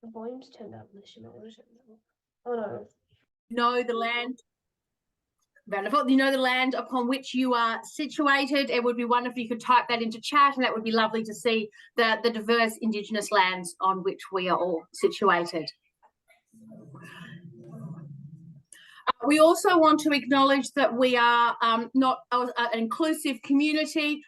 The volume's turned up unless you're not going to turn it up. Oh no. Know the land. Wonderful. You know the land upon which you are situated. It would be wonderful if you could type that into chat, and that would be lovely to see the diverse Indigenous lands on which we are all situated. We also want to acknowledge that we are not an inclusive community,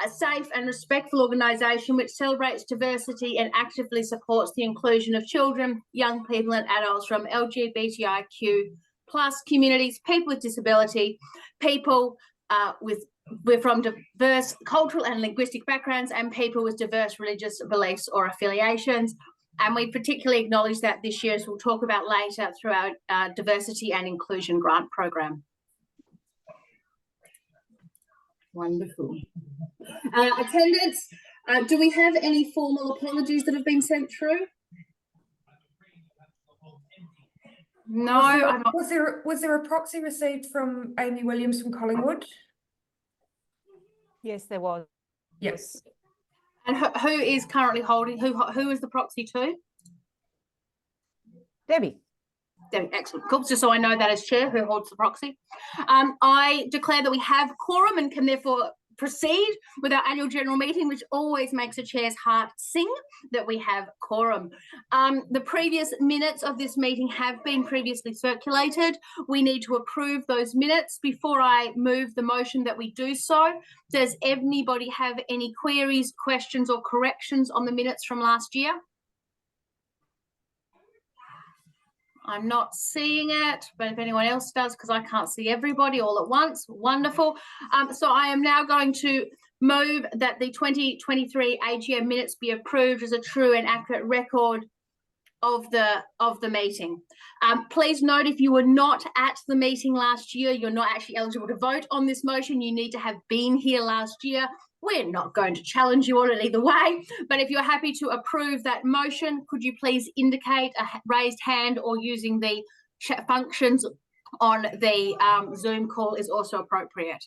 a safe and respectful organisation which celebrates diversity and actively supports the inclusion of children, young people and adults from LGBTIQ plus communities, people with disability, people we're from diverse cultural and linguistic backgrounds, and people with diverse religious beliefs or affiliations. And we particularly acknowledge that this year, as we'll talk about later, through our Diversity and Inclusion Grant Program. Wonderful. Attendance, do we have any formal apologies that have been sent through? No. Was there a proxy received from Amy Williams from Collingwood? Yes, there was. Yes. And who is currently holding, who is the proxy to? Debbie. Debbie, excellent. Cool. Just so I know that as chair, who holds the proxy. I declare that we have quorum and can therefore proceed with our annual general meeting, which always makes a chair's heart sing that we have quorum. The previous minutes of this meeting have been previously circulated. We need to approve those minutes. Before I move the motion that we do so, does anybody have any queries, questions or corrections on the minutes from last year? I'm not seeing it, but if anyone else does, because I can't see everybody all at once, wonderful. So I am now going to move that the 2023 AGM minutes be approved as a true and accurate record of the meeting. Please note, if you were not at the meeting last year, you're not actually eligible to vote on this motion. You need to have been here last year. We're not going to challenge you on it either way, but if you're happy to approve that motion, could you please indicate a raised hand, or using the chat functions on the Zoom call is also appropriate.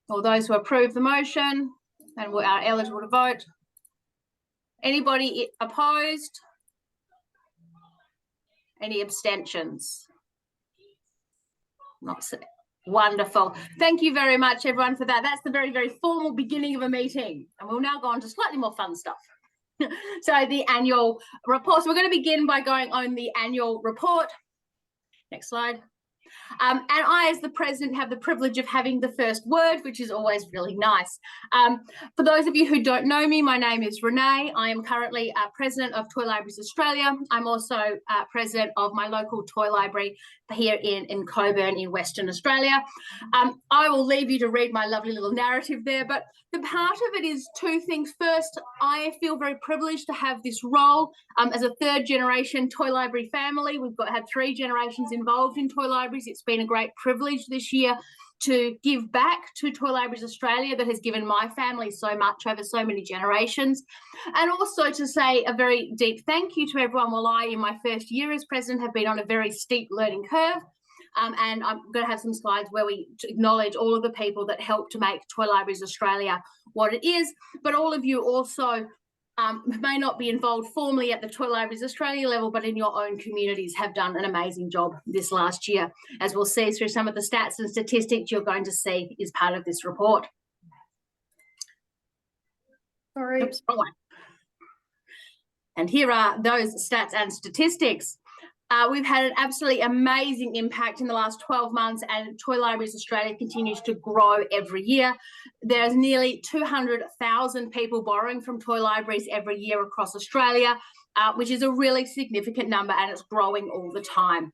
All those who approve the motion and are eligible to vote. Anybody opposed? Any abstentions? Not so. Wonderful. Thank you very much, everyone, for that. That's the very, very formal beginning of a meeting. And we'll now go on to slightly more fun stuff. So the annual report. So we're going to begin by going on the annual report. Next slide. And I, as the president, have the privilege of having the first word, which is always really nice. For those of you who don't know me, my name is Renee. I am currently president of Toy Libraries Australia. I'm also president of my local toy library here in Coburn in Western Australia. I will leave you to read my lovely little narrative there, but the part of it is two things. First, I feel very privileged to have this role as a third generation toy library family. We've had 3 generations involved in toy libraries. It's been a great privilege this year to give back to Toy Libraries Australia that has given my family so much over so many generations, and also to say a very deep thank you to everyone. While I, in my first year as president, have been on a very steep learning curve, and I'm going to have some slides where we acknowledge all of the people that helped to make Toy Libraries Australia what it is, but all of you also may not be involved formally at the Toy Libraries Australia level, but in your own communities have done an amazing job this last year. As we'll see through some of the stats and statistics you're going to see is part of this report. Sorry. Oops, wrong one. And here are those stats and statistics. We've had an absolutely amazing impact in the last 12 months, and Toy Libraries Australia continues to grow every year. There's nearly 200,000 people borrowing from Toy Libraries every year across Australia, which is a really significant number, and it's growing all the time.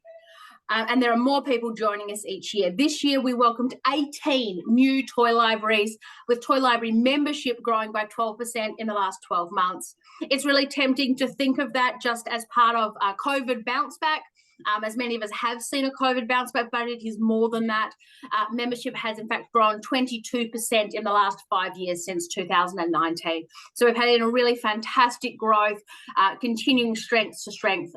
And there are more people joining us each year. This year, we welcomed 18 new toy libraries, with toy library membership growing by 12% in the last 12 months. It's really tempting to think of that just as part of a COVID bounce back, as many of us have seen a COVID bounce back, but it is more than that. Membership has in fact grown 22% in the last 5 years since 2019. So we've had a really fantastic growth, continuing strength to strength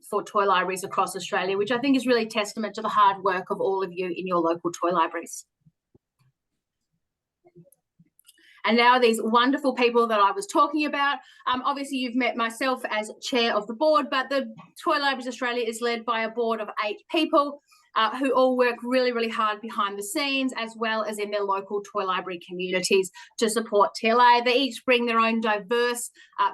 for toy libraries across Australia, which I think is really testament to the hard work of all of you in your local toy libraries. And now these wonderful people that I was talking about, obviously you've met myself as chair of the board, but the Toy Libraries Australia is led by a board of 8 people who all work really, really hard behind the scenes, as well as in their local toy library communities to support TLA. They each bring their own diverse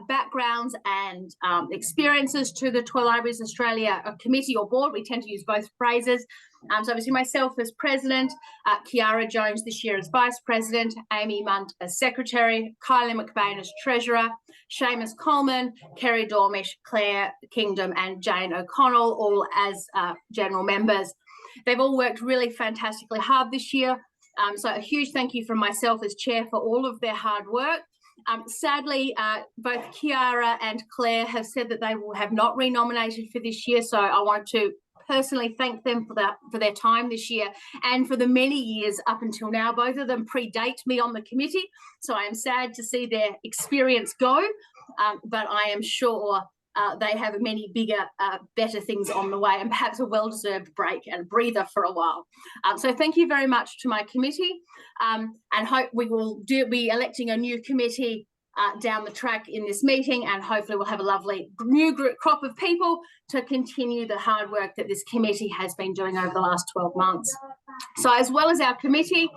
backgrounds and experiences to the Toy Libraries Australia committee or board. We tend to use both phrases. So obviously myself as president, Kiara Jones this year as vice president, Amy Munt as secretary, Kylie McBain as treasurer, Seamus Coleman, Kerry Dormish, Claire Kingdom and Jane O'Connell all as general members. They've all worked really fantastically hard this year. So a huge thank you from myself as chair for all of their hard work. Sadly, both Kiara and Claire have said that they will have not re-nominated for this year. So I want to personally thank them for their time this year and for the many years up until now. Both of them predate me on the committee, so I am sad to see their experience go, but I am sure they have many bigger, better things on the way, and perhaps a well-deserved break and breather for a while. So thank you very much to my committee, and hope we will be electing a new committee down the track in this meeting, and hopefully we'll have a lovely new crop of people to continue the hard work that this committee has been doing over the last 12 months. So as well as our committee,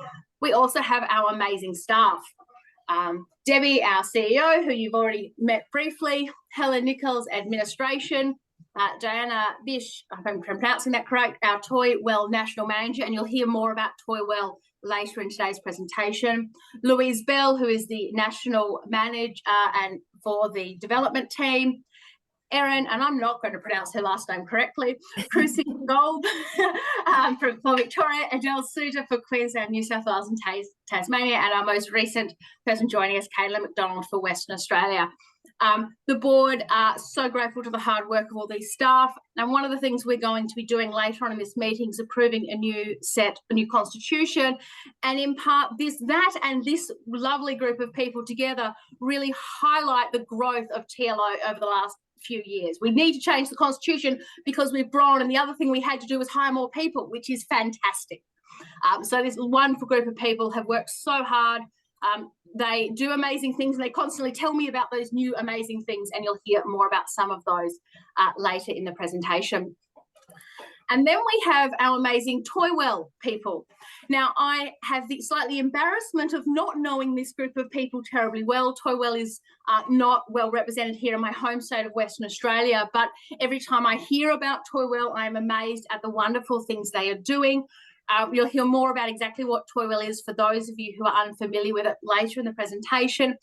we also have our amazing staff. Debbie, our CEO, who you've already met briefly, Helen Nichols, administration, Diana Bish, if I'm pronouncing that correct, our Toy Well National Manager, and you'll hear more about Toy Well later in today's presentation. Louise Bell, who is the National Manager and for the development team. Erin, and I'm not going to pronounce her last name correctly, Crucy Gold for Victoria, Adele Suter for Queensland, New South Wales and Tasmania, and our most recent person joining us, Caitlin McDonald for Western Australia. The board are so grateful to the hard work of all these staff, and one of the things we're going to be doing later on in this meeting is approving a new constitution, and in part this lovely group of people together really highlight the growth of TLO over the last few years. We need to change the constitution because we've grown, and the other thing we had to do was hire more people, which is fantastic. So this wonderful group of people have worked so hard. They do amazing things, and they constantly tell me about those new amazing things, and you'll hear more about some of those later in the presentation. And then we have our amazing Toy Well people. Now, I have the slightly embarrassment of not knowing this group of people terribly well. Toy Well is not well represented here in my home state of Western Australia, but every time I hear about Toy Well, I am amazed at the wonderful things they are doing. You'll hear more about exactly what Toy Well is for those of you who are unfamiliar with it later in the presentation.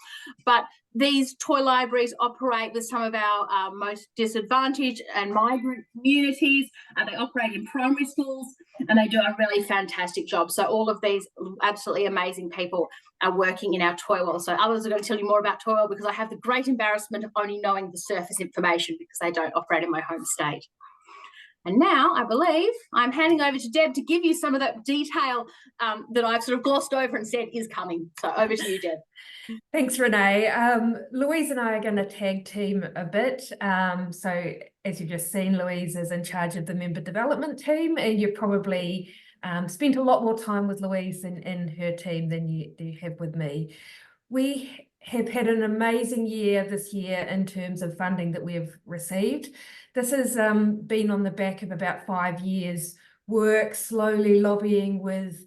But these toy libraries operate with some of our most disadvantaged and migrant communities. They operate in primary schools, and they do a really fantastic job. So all of these absolutely amazing people are working in our Toy Well. So others are going to tell you more about Toy Well because I have the great embarrassment of only knowing the surface information because they don't operate in my home state. And now I believe I'm handing over to Deb to give you some of that detail that I've sort of glossed over and said is coming. So over to you, Deb. Thanks, Renee. Louise and I are going to tag team a bit. So as you've just seen, Louise is in charge of the member development team, and you've probably spent a lot more time with Louise in her team than you have with me. We have had an amazing year this year in terms of funding that we have received. This has been on the back of about 5 years work, slowly lobbying with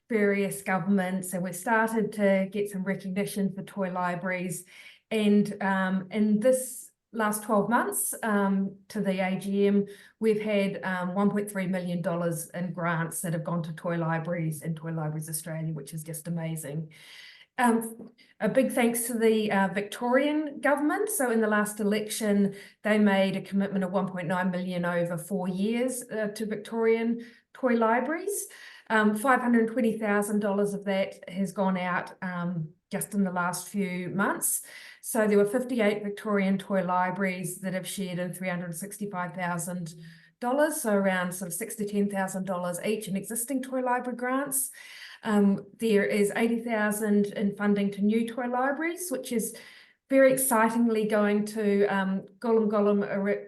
various governments, and we've started to get some recognition for toy libraries. And in this last 12 months to the AGM, we've had $1.3 million in grants that have gone to toy libraries and Toy Libraries Australia, which is just amazing. A big thanks to the Victorian government. So in the last election, they made a commitment of 1.9 million over 4 years to Victorian toy libraries. $520,000 of that has gone out just in the last few months. So there were 58 Victorian toy libraries that have shared in $365,000, so around sort of $6,000 to $10,000 each in existing toy library grants. There is $80,000 in funding to new toy libraries, which is very excitingly going to Gollum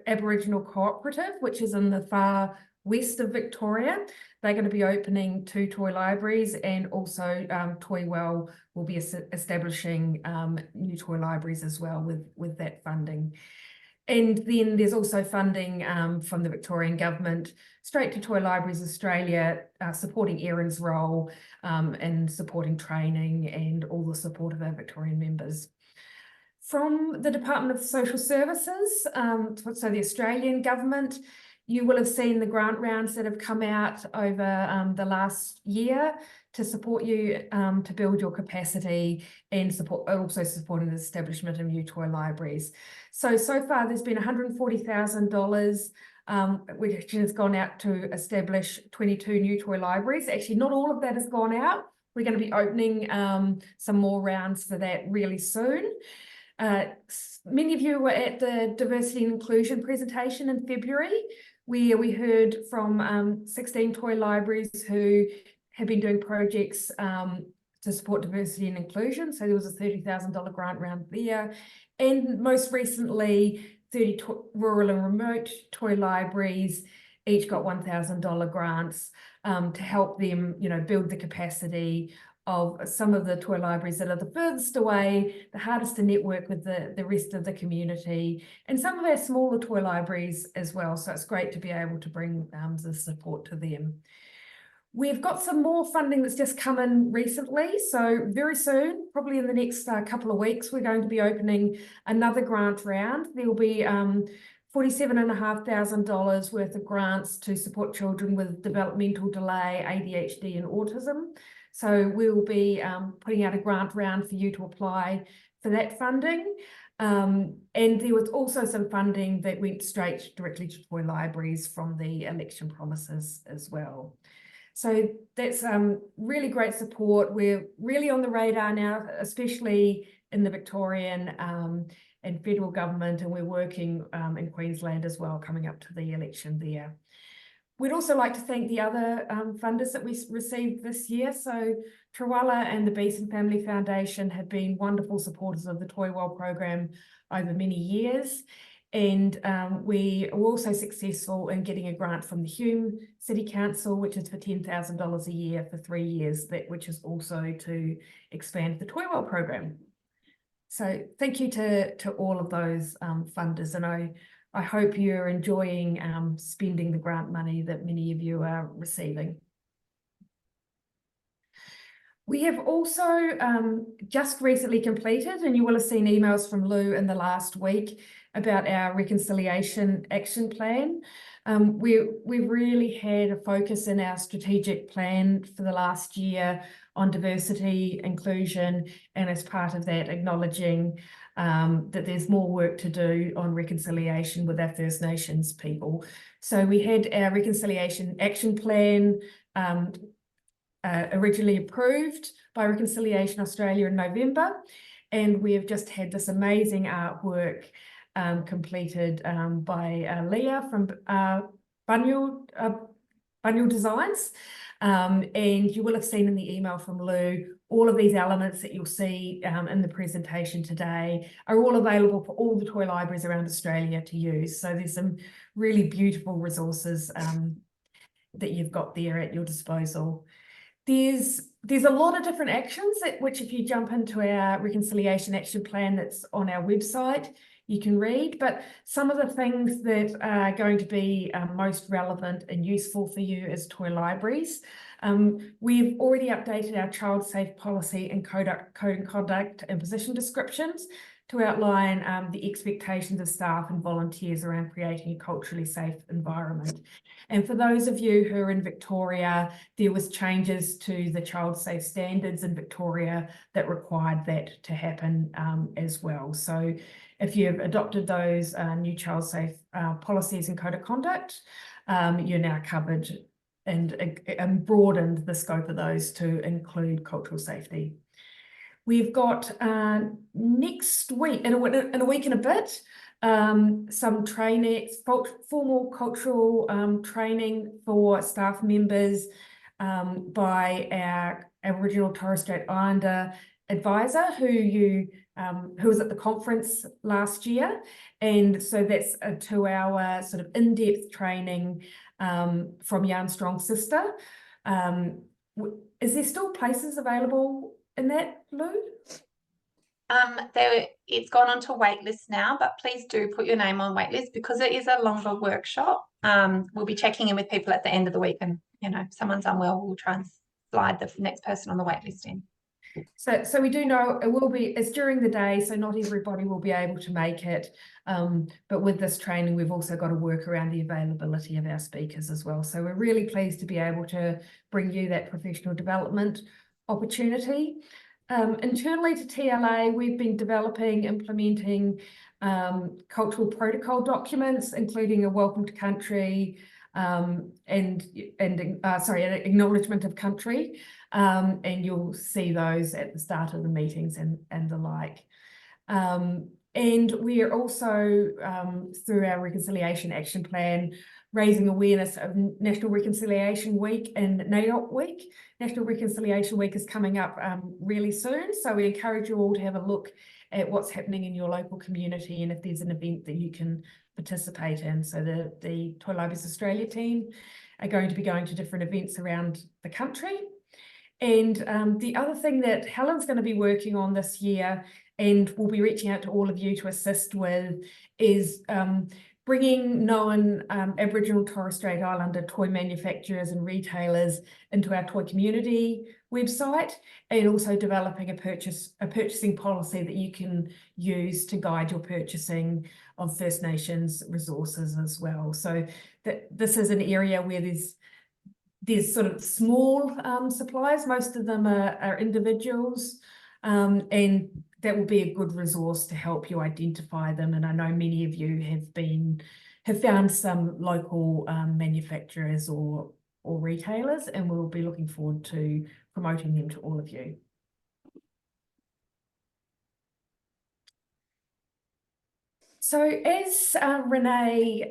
Aboriginal Cooperative, which is in the far west of Victoria. They're going to be opening 2 toy libraries, and also Toywell will be establishing new toy libraries as well with that funding. And then there's also funding from the Victorian Government straight to Toy Libraries Australia, supporting Erin's role and supporting training and all the support of our Victorian members. From the Department of Social Services, so the Australian Government, you will have seen the grant rounds that have come out over the last year to support you to build your capacity and also supporting the establishment of new toy libraries. So far there's been $140,000 which has gone out to establish 22 new toy libraries. Actually, not all of that has gone out. We're going to be opening some more rounds for that really soon. Many of you were at the diversity and inclusion presentation in February, where we heard from 16 toy libraries who have been doing projects to support diversity and inclusion. So there was a $30,000 grant round there. And most recently, 30 rural and remote toy libraries each got $1,000 grants to help them, build the capacity of some of the toy libraries that are the furthest away, the hardest to network with the rest of the community, and some of our smaller toy libraries as well. So it's great to be able to bring the support to them. We've got some more funding that's just come in recently. So very soon, probably in the next couple of weeks, we're going to be opening another grant round. There'll be $47,500 worth of grants to support children with developmental delay, ADHD and autism. So we'll be putting out a grant round for you to apply for that funding. And there was also some funding that went straight directly to toy libraries from the election promises as well. So that's really great support. We're really on the radar now, especially in the Victorian and federal government, and we're working in Queensland as well, coming up to the election there. We'd also like to thank the other funders that we received this year. So Trawalla and the Beeson Family Foundation have been wonderful supporters of the Toywell program over many years. And we were also successful in getting a grant from the Hume City Council, which is for $10,000 a year for 3 years, which is also to expand the Toywell program. So thank you to all of those funders, and I hope you're enjoying spending the grant money that many of you are receiving. We have also just recently completed, and you will have seen emails from Lou in the last week about our reconciliation action plan. We've really had a focus in our strategic plan for the last year on diversity, inclusion, and as part of that, acknowledging that there's more work to do on reconciliation with our First Nations people. So we had our reconciliation action plan originally approved by Reconciliation Australia in November, and we have just had this amazing artwork completed by Leah from Bunyul Designs. And you will have seen in the email from Lou, all of these elements that you'll see in the presentation today are all available for all the toy libraries around Australia to use. So there's some really beautiful resources that you've got there at your disposal. There's a lot of different actions which if you jump into our reconciliation action plan that's on our website, you can read, but some of the things that are going to be most relevant and useful for you as toy libraries. We've already updated our child safe policy and code of conduct and position descriptions to outline the expectations of staff and volunteers around creating a culturally safe environment. And for those of you who are in Victoria, there was changes to the child safe standards in Victoria that required that to happen as well. So if you've adopted those new child safe policies and code of conduct, you're now covered and broadened the scope of those to include cultural safety. We've got next week, in a week and a bit, some training, formal cultural training for staff members by our Aboriginal and Torres Strait Islander advisor who was at the conference last year. And so that's a 2-hour sort of in-depth training from Yarn Strong Sister. Is there still places available in that, Lou? It's gone onto wait list now, but please do put your name on wait list because it is a longer workshop. We'll be checking in with people at the end of the week, and if someone's unwell, we'll try and slide the next person on the wait list in. So we do know it's during the day, so not everybody will be able to make it. But with this training, we've also got to work around the availability of our speakers as well. So we're really pleased to be able to bring you that professional development opportunity. Internally to TLA, we've been implementing cultural protocol documents, including a welcome to country and an acknowledgement of country. And you'll see those at the start of the meetings and the like. And we are also, through our Reconciliation Action Plan, raising awareness of National Reconciliation Week and NAIDOC Week. National Reconciliation Week is coming up really soon, so we encourage you all to have a look at what's happening in your local community and if there's an event that you can participate in. So the Toy Libraries Australia team are going to be going to different events around the country. And the other thing that Helen's going to be working on this year, and we'll be reaching out to all of you to assist with, is bringing known Aboriginal and Torres Strait Islander toy manufacturers and retailers into our toy community website, and also developing a purchasing policy that you can use to guide your purchasing of First Nations resources as well. So this is an area where there's sort of small suppliers. Most of them are individuals, and that will be a good resource to help you identify them. And I know many of you have found some local manufacturers or retailers, and we'll be looking forward to promoting them to all of you. So as Renee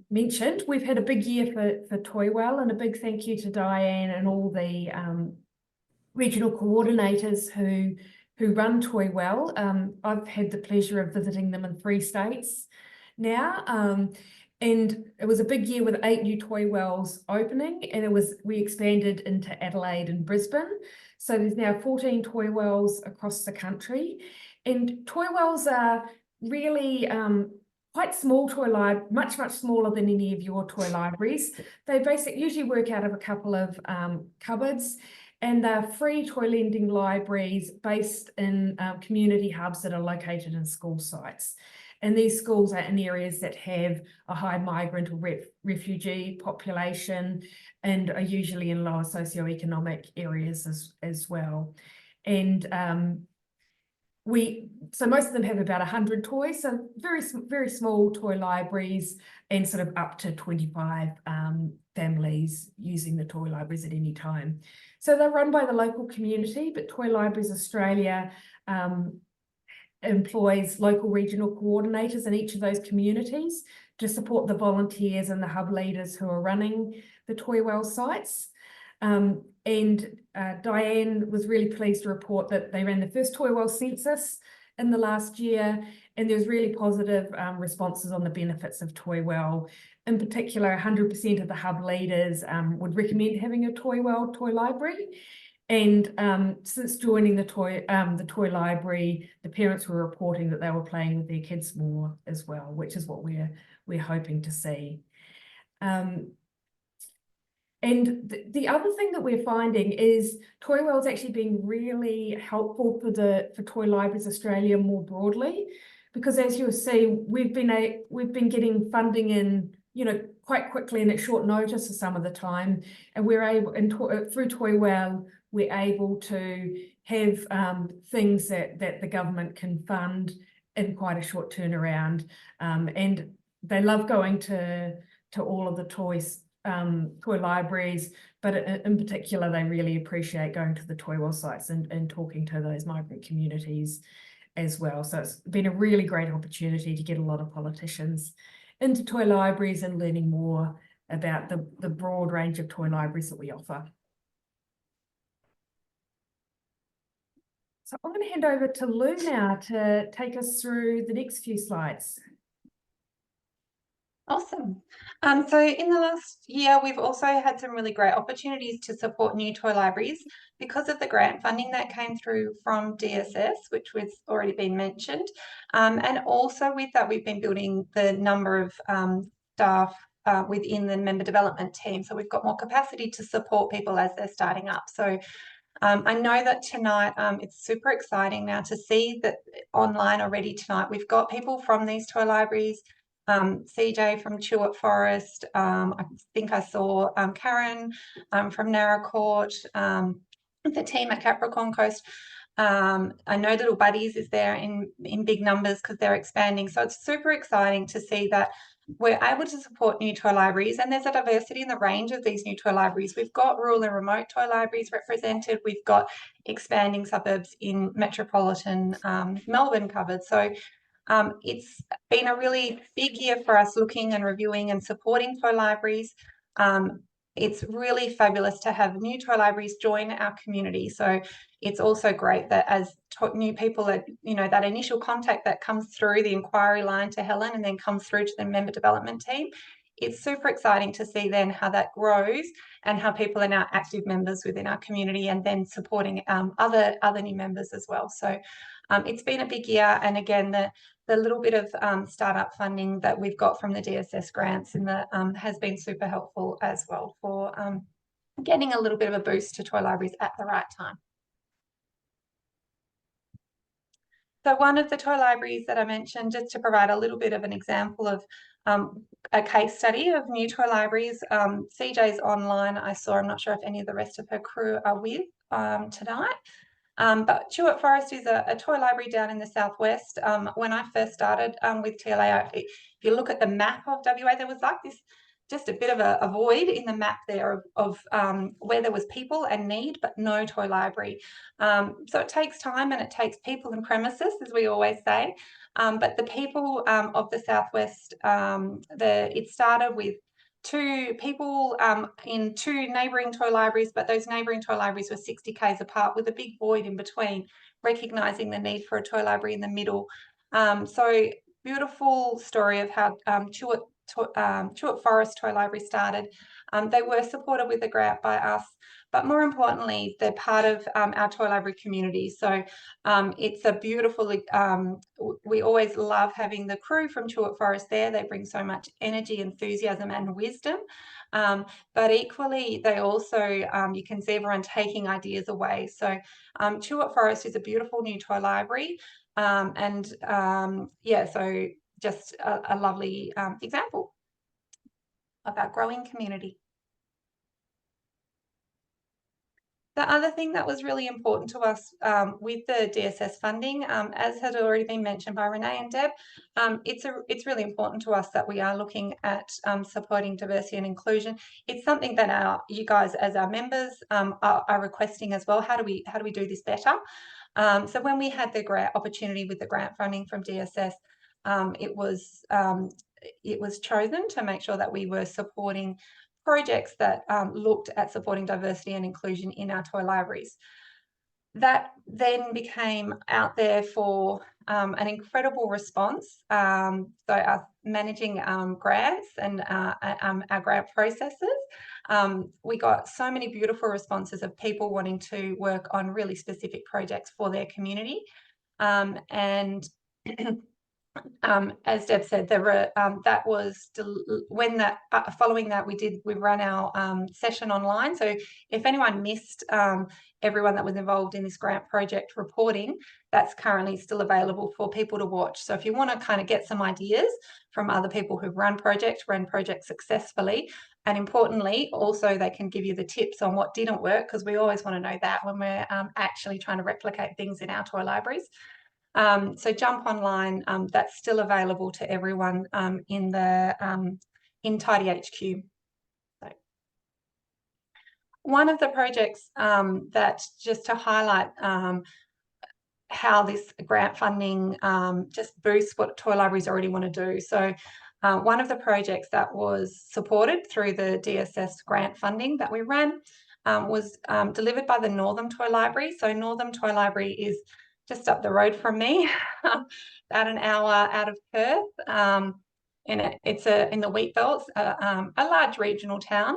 mentioned, we've had a big year for Toywell, and a big thank you to Diane and all the regional coordinators who run Toywell. I've had the pleasure of visiting them in 3 states now, and it was a big year with 8 new Toywells opening, and we expanded into Adelaide and Brisbane. So there's now 14 Toywells across the country, and Toywells are really quite small toy library, much smaller than any of your toy libraries. They basically usually work out of a couple of cupboards, and they're free toy lending libraries based in community hubs that are located in school sites. And these schools are in areas that have a high migrant or refugee population, and are usually in lower socioeconomic areas as well. And so most of them have about 100 toys, so very small toy libraries, and sort of up to 25 families using the toy libraries at any time. So they're run by the local community, but Toy Libraries Australia employs local regional coordinators in each of those communities to support the volunteers and the hub leaders who are running the Toywell sites. And Diane was really pleased to report that they ran the first Toywell census in the last year, and there was really positive responses on the benefits of Toywell. In particular, 100% of the hub leaders would recommend having a Toywell toy library. And since joining the toy library, the parents were reporting that they were playing with their kids more as well, which is what we're hoping to see. And the other thing that we're finding is Toywell's actually being really helpful for Toy Libraries Australia more broadly, because as you'll see, we've been getting funding in quite quickly and at short notice for some of the time, and we're able through Toywell we're able to have things that the government can fund in quite a short turnaround, and they love going to all of the toy libraries, but in particular they really appreciate going to the Toywell sites and talking to those migrant communities as well. So it's been a really great opportunity to get a lot of politicians into toy libraries and learning more about the broad range of toy libraries that we offer. So I'm going to hand over to Lou now to take us through the next few slides. Awesome. So in the last year, we've also had some really great opportunities to support new toy libraries because of the grant funding that came through from DSS, which was already been mentioned. And also with that, we've been building the number of staff within the member development team. So we've got more capacity to support people as they're starting up. So I know that tonight it's super exciting now to see that online already tonight. We've got people from these toy libraries, CJ from Chewett Forest. I think I saw Karen from Narracourt, the team at Capricorn Coast. I know Little Buddies is there in big numbers because they're expanding. So it's super exciting to see that we're able to support new toy libraries, and there's a diversity in the range of these new toy libraries. We've got rural and remote toy libraries represented. We've got expanding suburbs in metropolitan Melbourne covered. So it's been a really big year for us looking and reviewing and supporting toy libraries. It's really fabulous to have new toy libraries join our community. So it's also great that as new people, that initial contact that comes through the inquiry line to Helen and then comes through to the member development team, it's super exciting to see then how that grows and how people are now active members within our community and then supporting other new members as well. So it's been a big year, and again, the little bit of startup funding that we've got from the DSS grants and has been super helpful as well for getting a little bit of a boost to toy libraries at the right time. So one of the toy libraries that I mentioned, just to provide a little bit of an example of a case study of new toy libraries, CJ's online, I saw. I'm not sure if any of the rest of her crew are with tonight. But Chewett Forest is a toy library down in the southwest. When I first started with TLA, if you look at the map of WA, there was like this, just a bit of a void in the map there of where there was people and need, but no toy library. So it takes time and it takes people and premises, as we always say. But the people of the southwest, it started with 2 people in 2 neighbouring toy libraries, but those neighbouring toy libraries were 60 k's apart with a big void in between, recognising the need for a toy library in the middle. So beautiful story of how Chewett Forest Toy Library started. They were supported with a grant by us, but more importantly, they're part of our toy library community. So it's a beautiful, we always love having the crew from Chewett Forest there. They bring so much energy, enthusiasm and wisdom. But equally, they also, you can see everyone taking ideas away. So Chewett Forest is a beautiful new toy library. Yeah, so just a lovely example of our growing community. The other thing that was really important to us with the DSS funding, as had already been mentioned by Renee and Deb, it's really important to us that we are looking at supporting diversity and inclusion. It's something that you guys as our members are requesting as well. How do we do this better? So when we had the grant opportunity with the grant funding from DSS, it was chosen to make sure that we were supporting projects that looked at supporting diversity and inclusion in our toy libraries. That then became out there for an incredible response. So our managing grants and our grant processes, we got so many beautiful responses of people wanting to work on really specific projects for their community. And as Deb said, there were that was when that following that we ran our session online. So if anyone missed everyone that was involved in this grant project reporting, that's currently still available for people to watch. So if you want to kind of get some ideas from other people who've run projects successfully, and importantly, also they can give you the tips on what didn't work, because we always want to know that when we're actually trying to replicate things in our toy libraries. So jump online, that's still available to everyone in Tidy HQ. So one of the projects that, just to highlight how this grant funding just boosts what toy libraries already want to do. So one of the projects that was supported through the DSS grant funding that we ran was delivered by the Northam Toy Library. So Northam Toy Library is just up the road from me, about an hour out of Perth. it's in the wheat belts, a large regional town.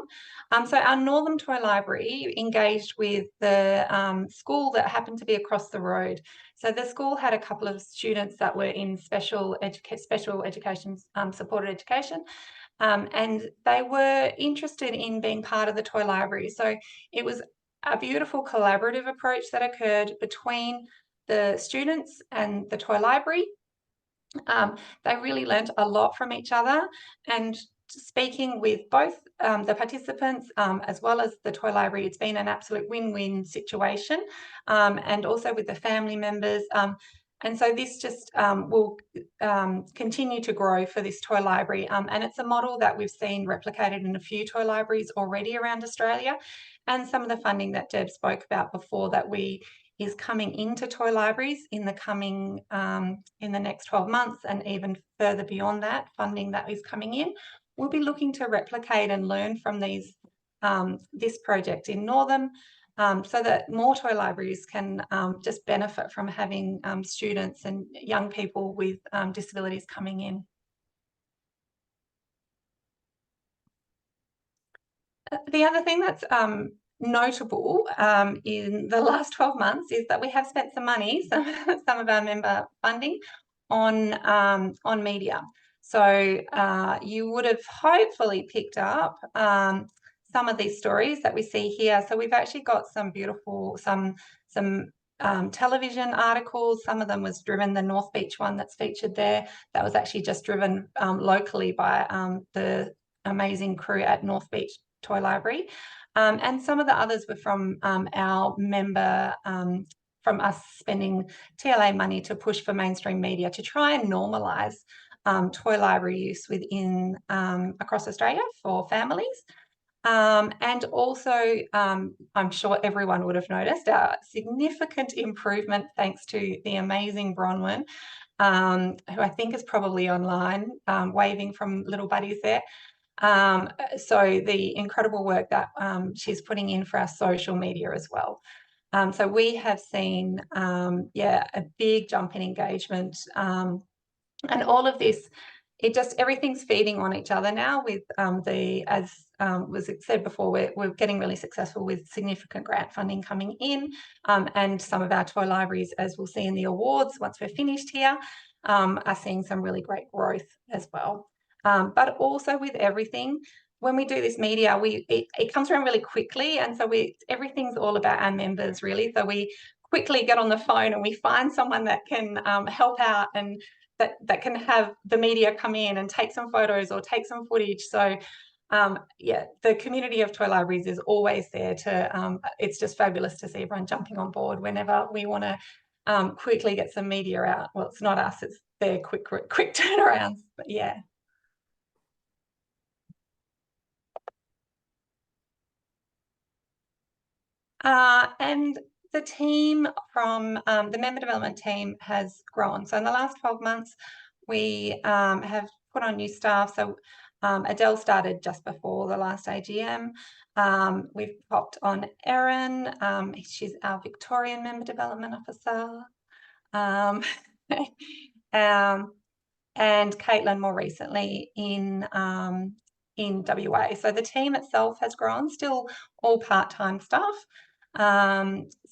So our Northern Toy Library engaged with the school that happened to be across the road. So the school had a couple of students that were in special education, supported education, and they were interested in being part of the toy library. So it was a beautiful collaborative approach that occurred between the students and the toy library. They really learnt a lot from each other, and speaking with both the participants as well as the toy library, it's been an absolute win-win situation, and also with the family members. And so this just will continue to grow for this toy library. And it's a model that we've seen replicated in a few toy libraries already around Australia. And some of the funding that Deb spoke about before that is coming into toy libraries in the coming in the next 12 months, and even further beyond that, funding that is coming in. We'll be looking to replicate and learn from these this project in Northern, so that more toy libraries can just benefit from having students and young people with disabilities coming in. The other thing that's notable in the last 12 months is that we have spent some money, some of our member funding on media. So you would have hopefully picked up some of these stories that we see here. So we've actually got some beautiful, some television articles. Some of them was driven, the North Beach one that's featured there, that was actually just driven locally by the amazing crew at North Beach Toy Library. And some of the others were from our member, from us spending TLA money to push for mainstream media to try and normalise toy library use within across Australia for families. And also, I'm sure everyone would have noticed a significant improvement thanks to the amazing Bronwyn, who I think is probably online, waving from little buddies there. So the incredible work that she's putting in for our social media as well. So we have seen, a big jump in engagement, and all of this, everything's feeding on each other now with as was said before, we're getting really successful with significant grant funding coming in, and some of our toy libraries, as we'll see in the awards once we're finished here, are seeing some really great growth as well. But also with everything, when we do this media, it comes around really quickly, and so everything's all about our members really. So we quickly get on the phone and we find someone that can help out, and that can have the media come in and take some photos or take some footage. So the community of toy libraries is always there to, it's just fabulous to see everyone jumping on board whenever we want to quickly get some media out. Well, it's not us, it's their quick turnarounds, but yeah. And the team from the member development team has grown. So in the last 12 months, we have put on new staff. So Adele started just before the last AGM. We've popped on Erin. She's our Victorian Member Development Officer. And Caitlin more recently in WA. So the team itself has grown, still all part-time staff.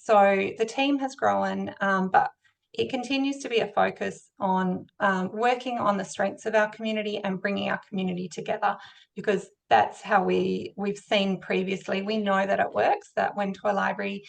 So the team has grown, but it continues to be a focus on working on the strengths of our community and bringing our community together, because that's how we've seen previously. We know that it works, that when Toy Library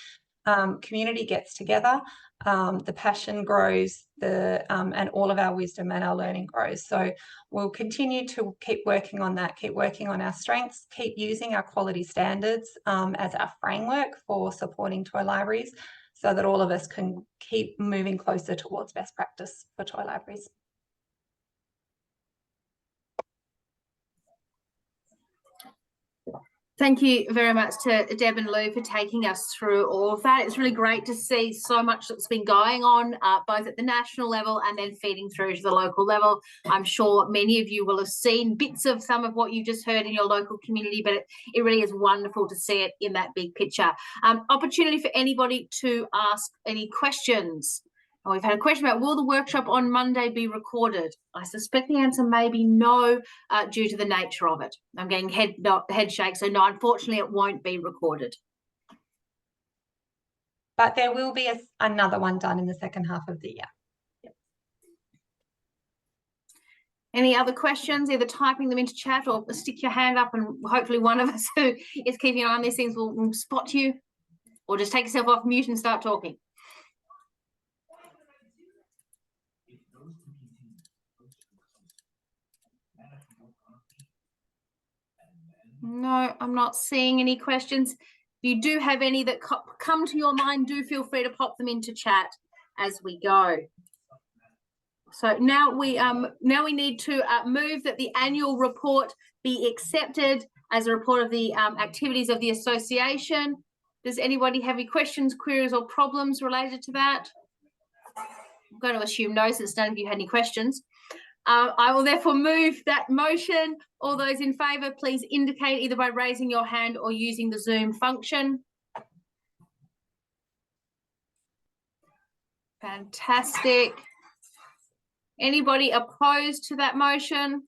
community gets together, the passion grows, and all of our wisdom and our learning grows. So we'll continue to keep working on that, keep working on our strengths, keep using our quality standards as our framework for supporting toy libraries, so that all of us can keep moving closer towards best practice for toy libraries. Thank you very much to Deb and Lou for taking us through all of that. It's really great to see so much that's been going on, both at the national level and then feeding through to the local level. I'm sure many of you will have seen bits of some of what you just heard in your local community, but it really is wonderful to see it in that big picture. Opportunity for anybody to ask any questions Oh, we've had a question about, will the workshop on Monday be recorded? I suspect the answer may be no, due to the nature of it. I'm getting head shake, so no, unfortunately it won't be recorded. But there will be another one done in the second half of the year. Any other questions? Either typing them into chat or stick your hand up, and hopefully one of us who is keeping an eye on these things will spot you, or just take yourself off mute and start talking. No, I'm not seeing any questions. If you do have any that come to your mind, do feel free to pop them into chat as we go. So now we need to move that the annual report be accepted as a report of the activities of the association. Does anybody have any questions, queries, or problems related to that? I'm going to assume no, since none of you had any questions. I will therefore move that motion. All those in favour, please indicate either by raising your hand or using the Zoom function. Fantastic. Anybody opposed to that motion?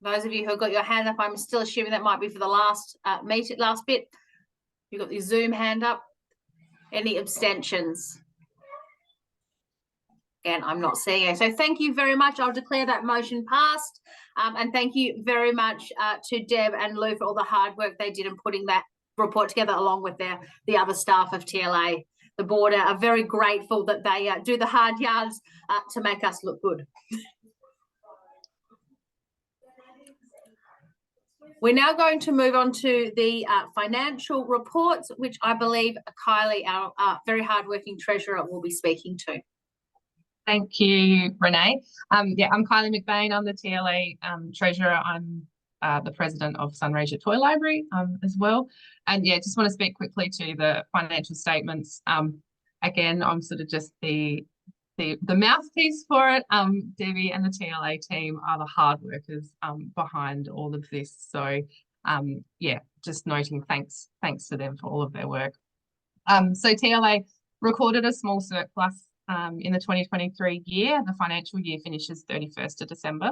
Those of you who have got your hand up, I'm still assuming that might be for the last last bit. You've got the Zoom hand up. Any abstentions? Again, I'm not seeing it. So thank you very much. I'll declare that motion passed. And thank you very much to Deb and Lou for all the hard work they did in putting that report together, along with the other staff of TLA. The board are very grateful that they do the hard yards to make us look good. We're now going to move on to the financial reports, which I believe Kylie, our very hardworking treasurer, will be speaking to. Thank you, Renee. Yeah, I'm Kylie McBain. I'm the TLA treasurer. I'm the president of Sunraysia Toy Library as well. And yeah, just want to speak quickly to the financial statements. Again, I'm sort of just the mouthpiece for it. Debbie and the TLA team are the hard workers behind all of this. So yeah, just noting thanks to them for all of their work. So TLA recorded a small surplus in the 2023 year. The financial year finishes 31st of December.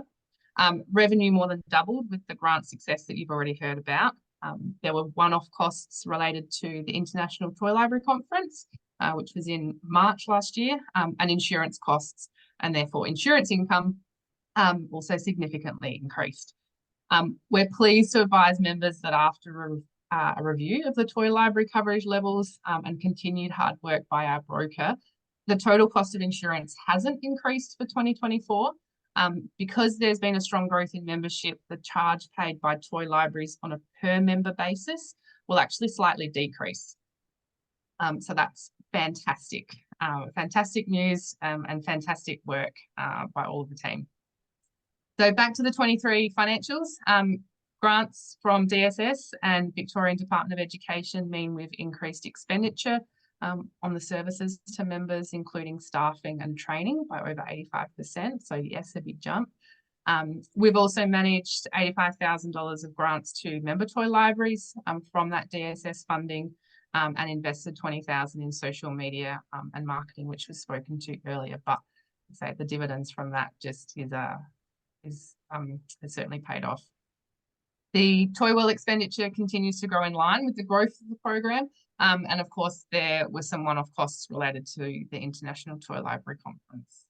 Revenue more than doubled with the grant success that you've already heard about. There were one-off costs related to the International Toy Library Conference, which was in March last year, and insurance costs, and therefore insurance income also significantly increased. We're pleased to advise members that after a review of the toy library coverage levels and continued hard work by our broker, the total cost of insurance hasn't increased for 2024. Because there's been a strong growth in membership, the charge paid by toy libraries on a per member basis will actually slightly decrease. So that's fantastic, fantastic news and fantastic work by all of the team. So back to the 23 financials. Grants from DSS and Victorian Department of Education mean we've increased expenditure on the services to members, including staffing and training, by over 85%. So yes, a big jump. We've also managed $85,000 of grants to member toy libraries from that DSS funding, and invested $20,000 in social media and marketing, which was spoken to earlier. But say the dividends from that just has certainly paid off. The toy wheel expenditure continues to grow in line with the growth of the program. And of course, there were some one-off costs related to the International Toy Library Conference.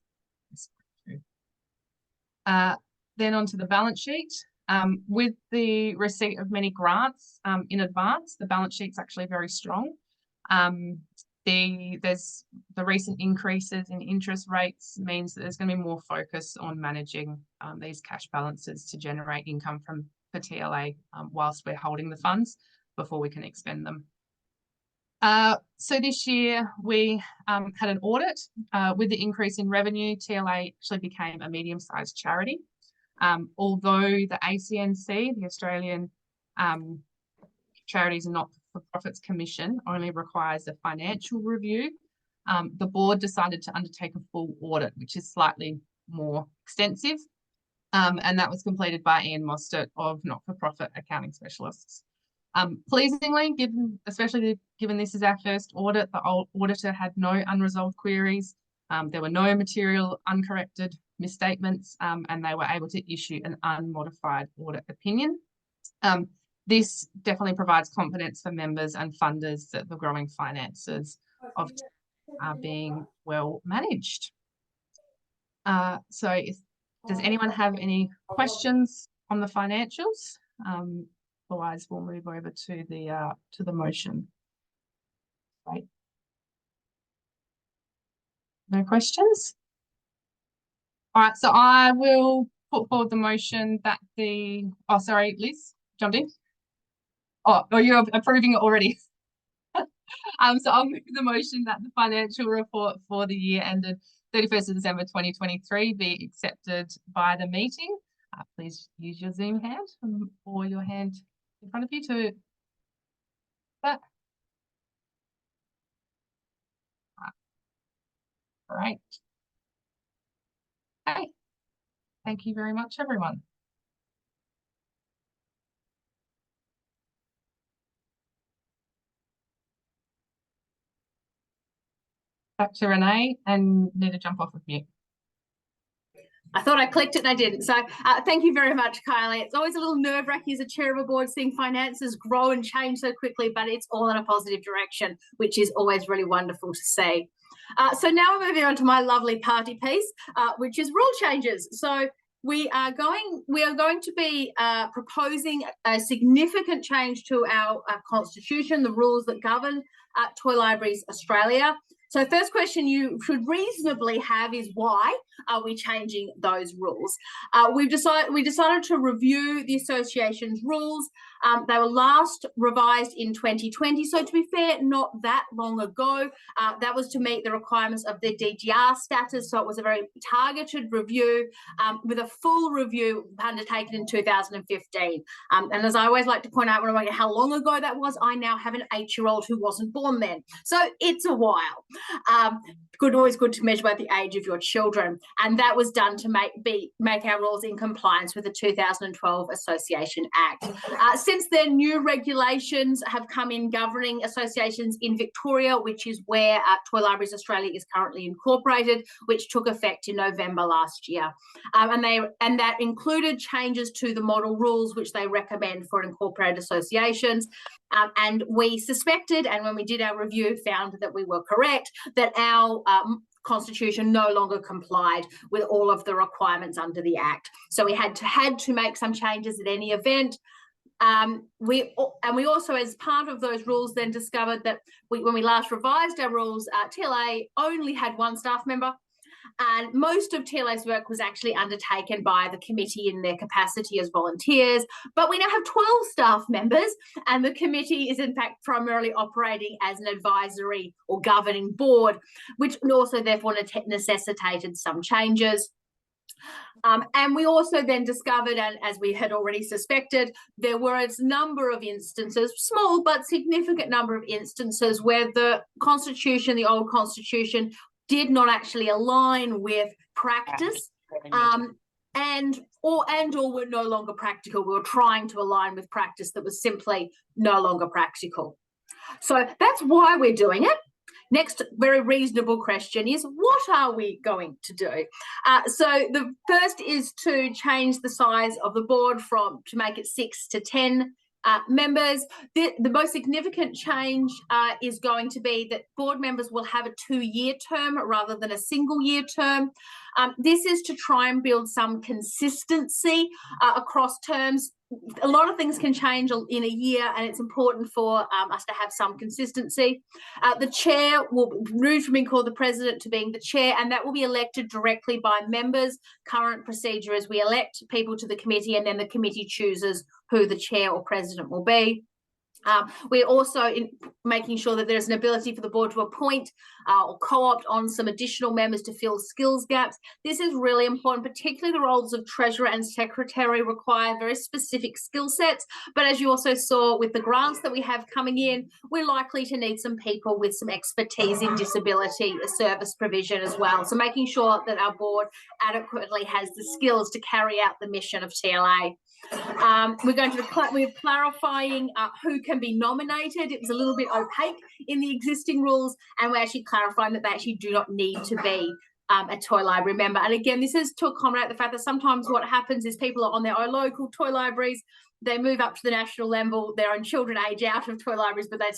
Then onto the balance sheet. With the receipt of many grants in advance, the balance sheet's actually very strong. There's the recent increases in interest rates means that there's going to be more focus on managing these cash balances to generate income for TLA whilst we're holding the funds before we can expend them. So this year we had an audit. With the increase in revenue, TLA actually became a medium-sized charity. Although the ACNC, the Australian Charities and Not-for-Profits Commission, only requires a financial review, the board decided to undertake a full audit, which is slightly more extensive. And that was completed by Ian Mostert of Not-for-Profit Accounting Specialists. Pleasingly, especially given this is our first audit, the auditor had no unresolved queries. There were no material uncorrected misstatements, and they were able to issue an unmodified audit opinion. This definitely provides confidence for members and funders that the growing finances of are being well managed. So does anyone have any questions on the financials? Otherwise, we'll move over to the motion. Right. No questions? All right, so I will put forward the motion that oh, sorry, Liz, jumped in. Oh, you're approving it already. So I'll move the motion that the financial report for the year ended 31st of December 2023 be accepted by the meeting. Please use your Zoom hand or your hand in front of you to that. Great. Okay. Thank you very much, everyone. Back to Renee, and need to jump off of mute. I thought I clicked it and I didn't. So thank you very much, Kylie. It's always a little nerve-wracking as a chair of a board seeing finances grow and change so quickly, but it's all in a positive direction, which is always really wonderful to see. So now we're moving on to my lovely party piece, which is rule changes. So we are going to be proposing a significant change to our constitution, the rules that govern Toy Libraries Australia. So first question you should reasonably have is, why are we changing those rules? We decided to review the association's rules. They were last revised in 2020, so to be fair, not that long ago. That was to meet the requirements of their DGR status, so it was a very targeted review with a full review undertaken in 2015. And as I always like to point out when I wonder how long ago that was, I now have an 8-year-old who wasn't born then. So it's a while. Always good to measure by the age of your children, and that was done to make our rules in compliance with the 2012 Association Act. Since then, new regulations have come in governing associations in Victoria, which is where Toy Libraries Australia is currently incorporated, which took effect in November last year, and that included changes to the model rules which they recommend for incorporated associations. And we suspected, and when we did our review, found that we were correct, that our constitution no longer complied with all of the requirements under the Act. So we had to make some changes at any event. We also, as part of those rules, then discovered that when we last revised our rules, TLA only had one staff member. And most of TLA's work was actually undertaken by the committee in their capacity as volunteers. But we now have 12 staff members, and the committee is in fact primarily operating as an advisory or governing board, which also therefore necessitated some changes. And we also then discovered, and as we had already suspected, there were a number of instances, small but significant number of instances, where the constitution, the old constitution, did not actually align with practice, or were no longer practical. We were trying to align with practice that was simply no longer practical. So that's why we're doing it. Next very reasonable question is, what are we going to do? So the first is to change the size of the board to make it 6 to 10 members. The most significant change is going to be that board members will have a 2-year term rather than a single-year term. This is to try and build some consistency across terms. A lot of things can change in a year, and it's important for us to have some consistency. The chair will move from being called the president to being the chair, and that will be elected directly by members. Current procedure is we elect people to the committee, and then the committee chooses who the chair or president will be. We're also making sure that there's an ability for the board to appoint or co-opt on some additional members to fill skills gaps. This is really important, particularly the roles of treasurer and secretary require very specific skill sets. But as you also saw with the grants that we have coming in, we're likely to need some people with some expertise in disability service provision as well. So making sure that our board adequately has the skills to carry out the mission of TLA. We're going to we're clarifying who can be nominated. It was a little bit opaque in the existing rules, and we're actually clarifying that they actually do not need to be a toy library member. And again, this is to accommodate the fact that sometimes what happens is people are on their own local toy libraries, they move up to the national level, their own children age out of toy libraries, but they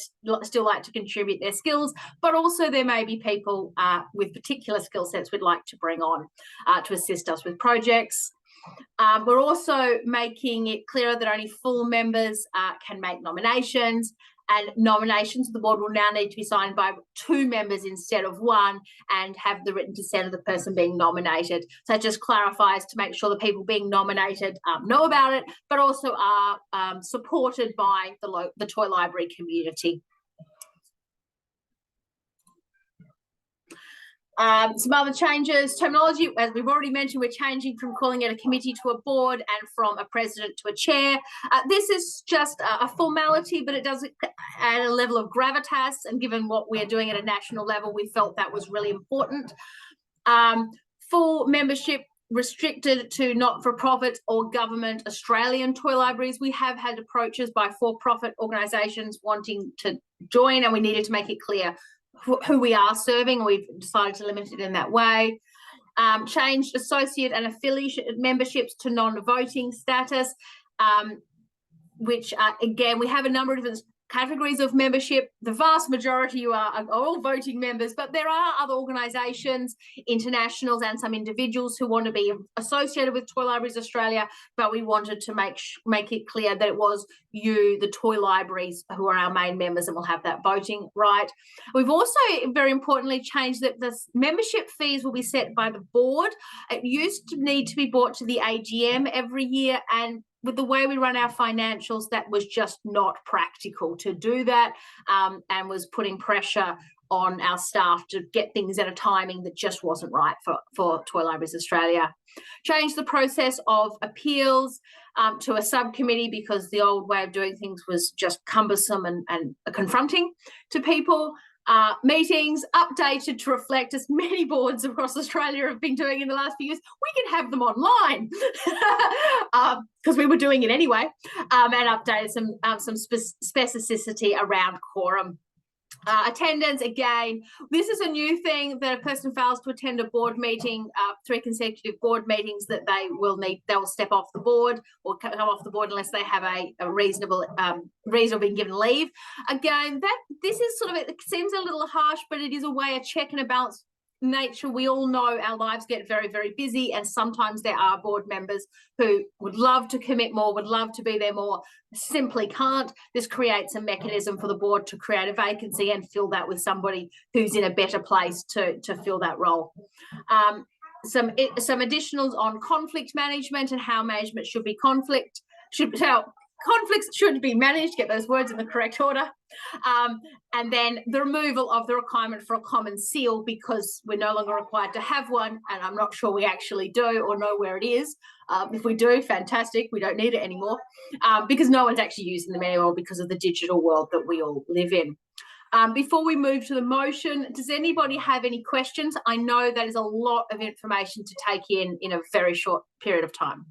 still like to contribute their skills. But also there may be people with particular skill sets we'd like to bring on to assist us with projects. We're also making it clearer that only full members can make nominations, and nominations of the board will now need to be signed by 2 members instead of 1 and have the written consent of the person being nominated. So it just clarifies to make sure the people being nominated know about it, but also are supported by the toy library community. Some other changes, terminology, as we've already mentioned, we're changing from calling it a committee to a board and from a president to a chair. This is just a formality, but it does add a level of gravitas, and given what we're doing at a national level, we felt that was really important. Full membership restricted to not-for-profit or government Australian toy libraries. We have had approaches by for-profit organisations wanting to join, and we needed to make it clear who we are serving, and we've decided to limit it in that way. Changed associate and affiliate memberships to non-voting status, which again, we have a number of different categories of membership. The vast majority are all voting members, but there are other organisations, internationals and some individuals who want to be associated with Toy Libraries Australia, but we wanted to make it clear that it was you, the toy libraries, who are our main members and will have that voting right. We've also, very importantly, changed that the membership fees will be set by the board. It used to need to be brought to the AGM every year, and with the way we run our financials, that was just not practical to do that, and was putting pressure on our staff to get things at a timing that just wasn't right for Toy Libraries Australia. Changed the process of appeals to a subcommittee because the old way of doing things was just cumbersome and confronting to people. Meetings updated to reflect, as many boards across Australia have been doing in the last few years, we can have them online because we were doing it anyway, and updated some specificity around quorum. Attendance, again, this is a new thing that a person fails to attend a board meeting, 3 consecutive board meetings, that they will step off the board or come off the board unless they have a reasonable reason of being given leave. Again, this is sort of, it seems a little harsh, but it is a way of check and a balance nature. We all know our lives get very, very busy, and sometimes there are board members who would love to commit more, would love to be there more, simply can't. This creates a mechanism for the board to create a vacancy and fill that with somebody who's in a better place to fill that role. Some additionals on conflict management and how management should be conflicts should be managed, get those words in the correct order. And then the removal of the requirement for a common seal, because we're no longer required to have one, and I'm not sure we actually do or know where it is. If we do, fantastic, we don't need it anymore, because no one's actually using them anymore because of the digital world that we all live in. Before we move to the motion, does anybody have any questions? I know that is a lot of information to take in a very short period of time.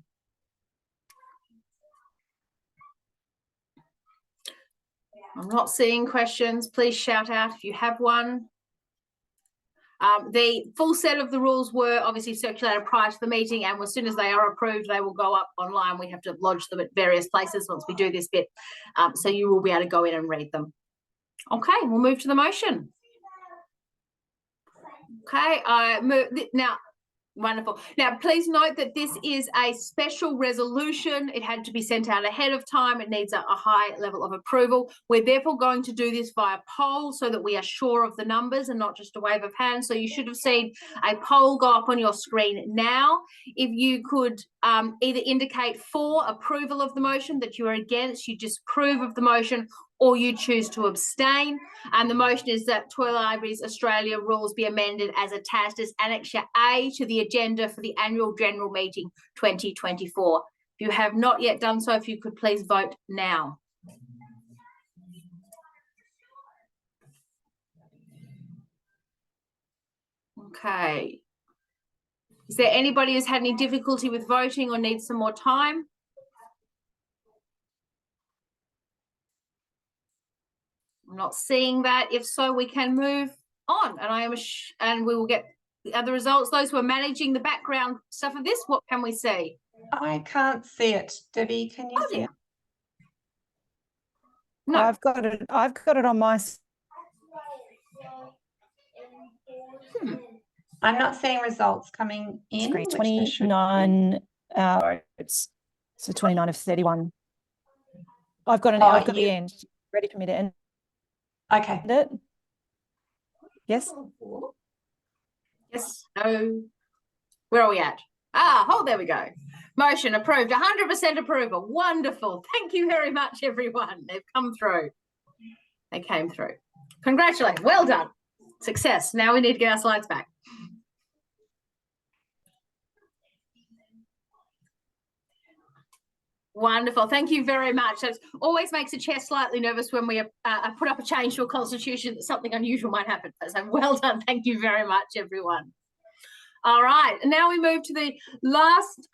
I'm not seeing questions. Please shout out if you have one. The full set of the rules were obviously circulated prior to the meeting, and as soon as they are approved, they will go up online. We have to lodge them at various places once we do this bit. So you will be able to go in and read them. Okay, we'll move to the motion. Okay, now, wonderful. Now, please note that this is a special resolution. It had to be sent out ahead of time. It needs a high level of approval. We're therefore going to do this via poll so that we are sure of the numbers and not just a wave of hands. So you should have seen a poll go up on your screen now. If you could either indicate for approval of the motion, that you are against, you disapprove of the motion, or you choose to abstain. And the motion is that Toy Libraries Australia rules be amended as attached as Annexure A to the agenda for the annual general meeting 2024. If you have not yet done so, if you could please vote now. Okay. Is there anybody who's had any difficulty with voting or needs some more time? I'm not seeing that. If so, we can move on, and we will get the other results. Those who are managing the background stuff of this, what can we see? I can't see it. Debbie, can you see it? No. I've got it on my I'm not seeing results coming in. screen. which there should be. 29 votes. So 29 of 31. I've got the end. Ready for me to end Okay. it? Yes. Yes. No. Where are we at? There we go. Motion approved. 100% approval. Wonderful. Thank you very much, everyone. They've come through. They came through. Congratulations. Well done. Success. Now we need to get our slides back. Wonderful. Thank you very much. It always makes the chair slightly nervous when we put up a change to a constitution that something unusual might happen. So well done. Thank you very much, everyone. All right. Now we move to the last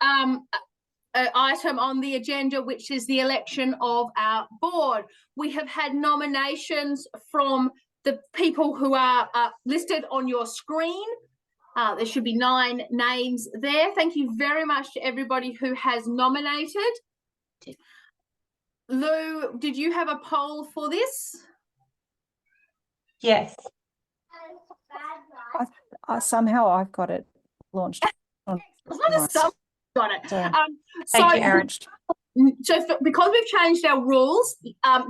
item on the agenda, which is the election of our board. We have had nominations from the people who are listed on your screen. There should be 9 names there. Thank you very much to everybody who has nominated. Lou, did you have a poll for this? Yes. Somehow I've got it launched. On Got it. Thank you, Erin. Because we've changed our rules,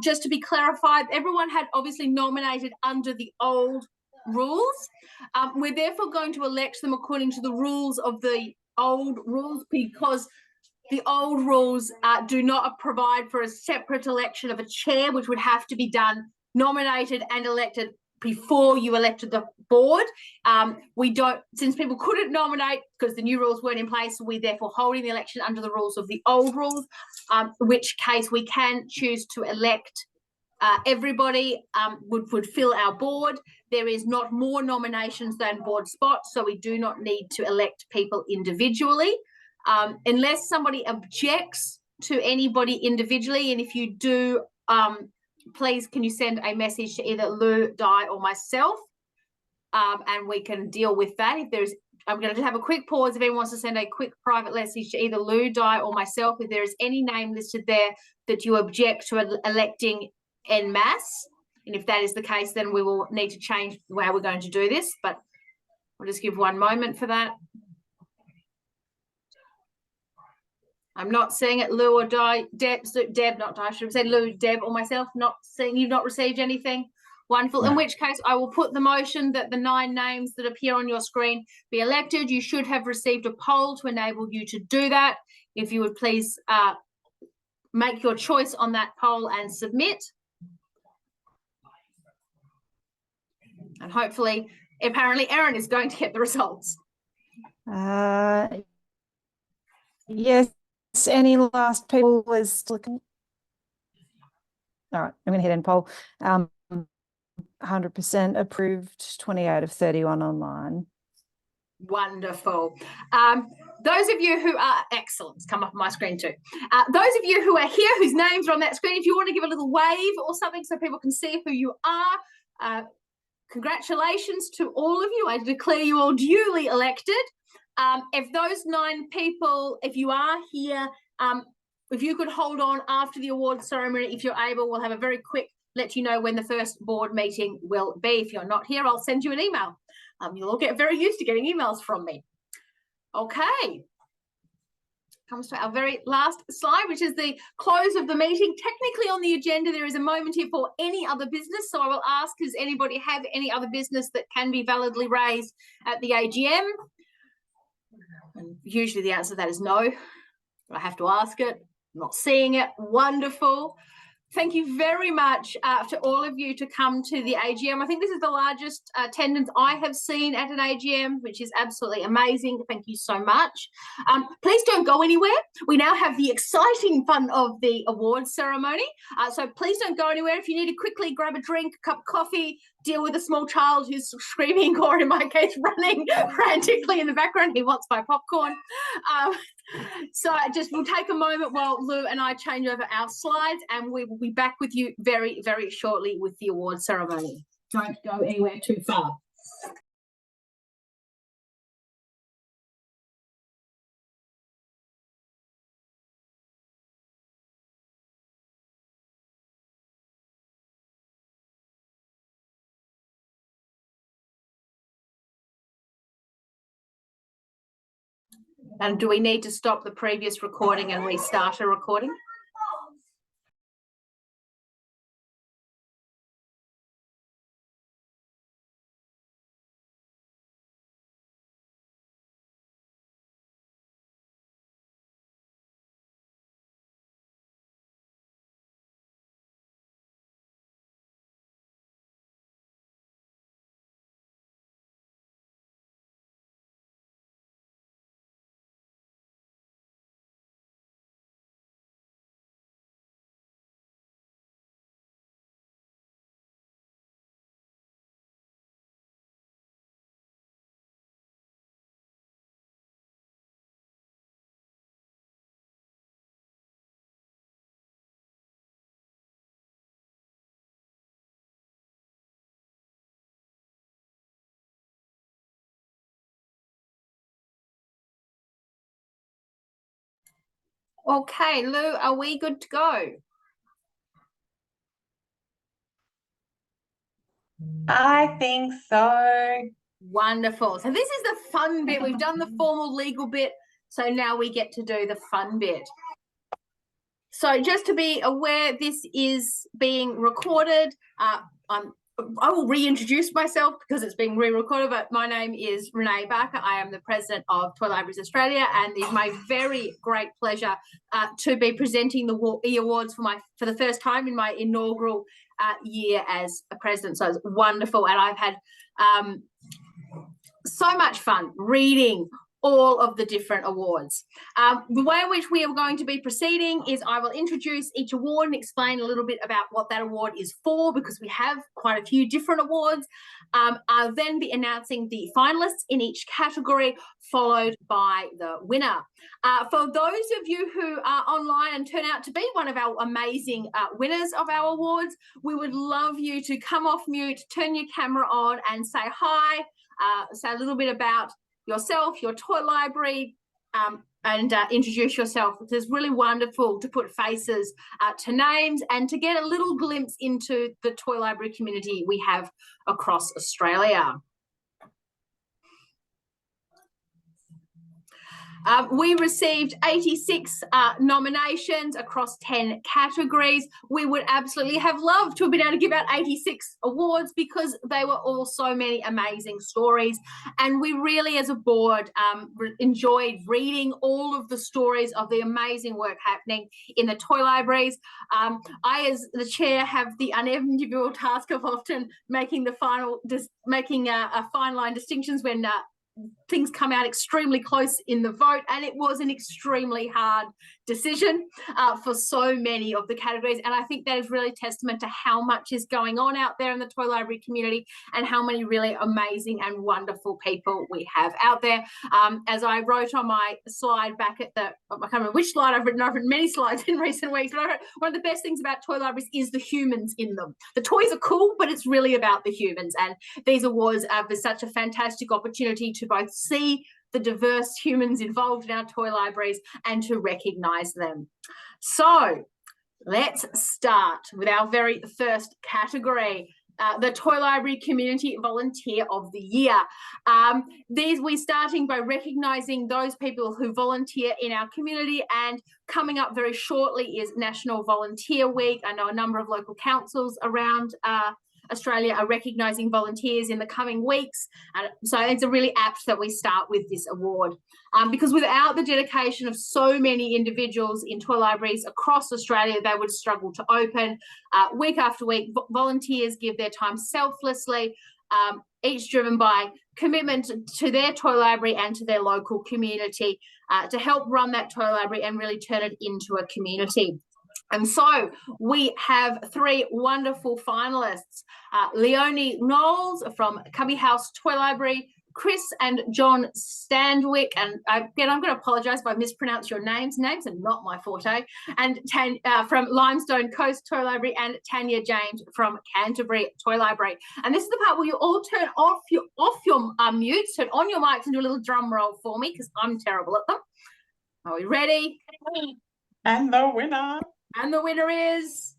just to be clarified, everyone had obviously nominated under the old rules. We're therefore going to elect them according to the rules of the old rules, because the old rules do not provide for a separate election of a chair, which would have to be done, nominated and elected before you elected the board. We don't, since people couldn't nominate because the new rules weren't in place, we therefore holding the election under the rules of the old rules, in which case we can choose to elect everybody would fill our board. There is not more nominations than board spots, so we do not need to elect people individually. Unless somebody objects to anybody individually, and if you do, please can you send a message to either Lou, Di, or myself, and we can deal with that. If there's, I'm going to have a quick pause if anyone wants to send a quick private message to either Lou, Di, or myself. If there is any name listed there that you object to electing en masse, and if that is the case, then we will need to change the way we're going to do this. But we'll just give one moment for that. I'm not seeing it, Lou or Di, Deb, not Di, I should have said Lou, Deb, or myself, not seeing, you've not received anything. Wonderful. No. In which case, I will put the motion that the 9 names that appear on your screen be elected. You should have received a poll to enable you to do that. If you would please make your choice on that poll and submit. And hopefully, apparently, Erin is going to get the results. Yes. Any last people is looking? All right, I'm going to hit end poll. 100% approved, 28 of 31 online. Wonderful. Those of you who are excellent, come up on my screen too. Those of you who are here, whose names are on that screen, if you want to give a little wave or something so people can see who you are, congratulations to all of you. I declare you all duly elected. If those 9 people, if you are here, if you could hold on after the award ceremony, if you're able, we'll have a very quick, let you know when the first board meeting will be. If you're not here, I'll send you an email. You'll all get very used to getting emails from me. Okay. Comes to our very last slide, which is the close of the meeting. Technically on the agenda, there is a moment here for any other business. So I will ask, does anybody have any other business that can be validly raised at the AGM? And usually the answer to that is no. I have to ask it. I'm not seeing it. Wonderful. Thank you very much to all of you to come to the AGM. I think this is the largest attendance I have seen at an AGM, which is absolutely amazing. Thank you so much. Please don't go anywhere. We now have the exciting fun of the awards ceremony. So please don't go anywhere. If you need to quickly grab a drink, a cup of coffee, deal with a small child who's screaming, or in my case, running frantically in the background, he wants my popcorn. So we'll take a moment while Lou and I change over our slides, and we will be back with you very, very shortly with the award ceremony. Don't go anywhere too far. And do we need to stop the previous recording and restart a recording? Okay, Lou, are we good to go? I think so. Wonderful. So this is the fun bit. We've done the formal legal bit, so now we get to do the fun bit. So just to be aware, this is being recorded. I will reintroduce myself because it's being re-recorded, but my name is Renee Barker. I am the president of Toy Libraries Australia, and it's my very great pleasure to be presenting the e-awards for the first time in my inaugural year as a president. So it's wonderful, and I've had so much fun reading all of the different awards. The way in which we are going to be proceeding is I will introduce each award and explain a little bit about what that award is for, because we have quite a few different awards. I'll then be announcing the finalists in each category, followed by the winner. For those of you who are online and turn out to be one of our amazing winners of our awards, we would love you to come off mute, turn your camera on and say hi, say a little bit about yourself, your toy library, and introduce yourself. It's really wonderful to put faces to names and to get a little glimpse into the toy library community we have across Australia. We received 86 nominations across 10 categories. We would absolutely have loved to have been able to give out 86 awards because they were all so many amazing stories. And we really, as a board, enjoyed reading all of the stories of the amazing work happening in the toy libraries. I, as the chair, have the unenviable task of often making the fine line distinctions when things come out extremely close in the vote, and it was an extremely hard decision for so many of the categories. And I think that is really testament to how much is going on out there in the toy library community and how many really amazing and wonderful people we have out there. As I wrote on my slide back at I can't remember which slide I've written many slides in recent weeks, but I wrote, one of the best things about toy libraries is the humans in them. The toys are cool, but it's really about the humans, and these awards are such a fantastic opportunity to both see the diverse humans involved in our toy libraries and to recognise them. So let's start with our very first category, the Toy Library Community Volunteer of the Year. We're starting by recognising those people who volunteer in our community, and coming up very shortly is National Volunteer Week. I know a number of local councils around Australia are recognising volunteers in the coming weeks. And so it's a really apt that we start with this award. Because without the dedication of so many individuals in toy libraries across Australia, they would struggle to open. Week after week, volunteers give their time selflessly, each driven by commitment to their toy library and to their local community to help run that toy library and really turn it into a community. And so we have three wonderful finalists, Leonie Knowles from Cubby House Toy Library, Chris and John Standwick, and again, I'm going to apologise if I mispronounce your names. Names are not my forte. And from Limestone Coast Toy Library, and Tanya James from Canterbury Toy Library. And this is the part where you all turn off your mutes, turn on your mics, and do a little drum roll for me because I'm terrible at them. Are we ready? And the winner. And the winner is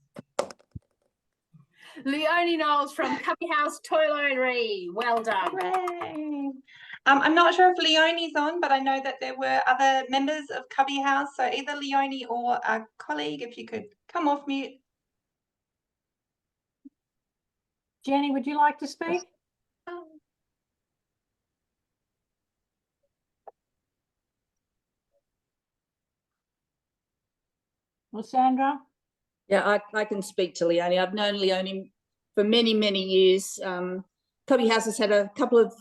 Leonie Knowles from Cubby House Toy Library. Well done. Hooray. I'm not sure if Leonie's on, but I know that there were other members of Cubby House. So either Leonie or a colleague, if you could come off mute. Jenny, would you like to speak? Well, Sandra? Yeah, I can speak to Leonie. I've known Leonie for many, many years. Cubby House has had a couple of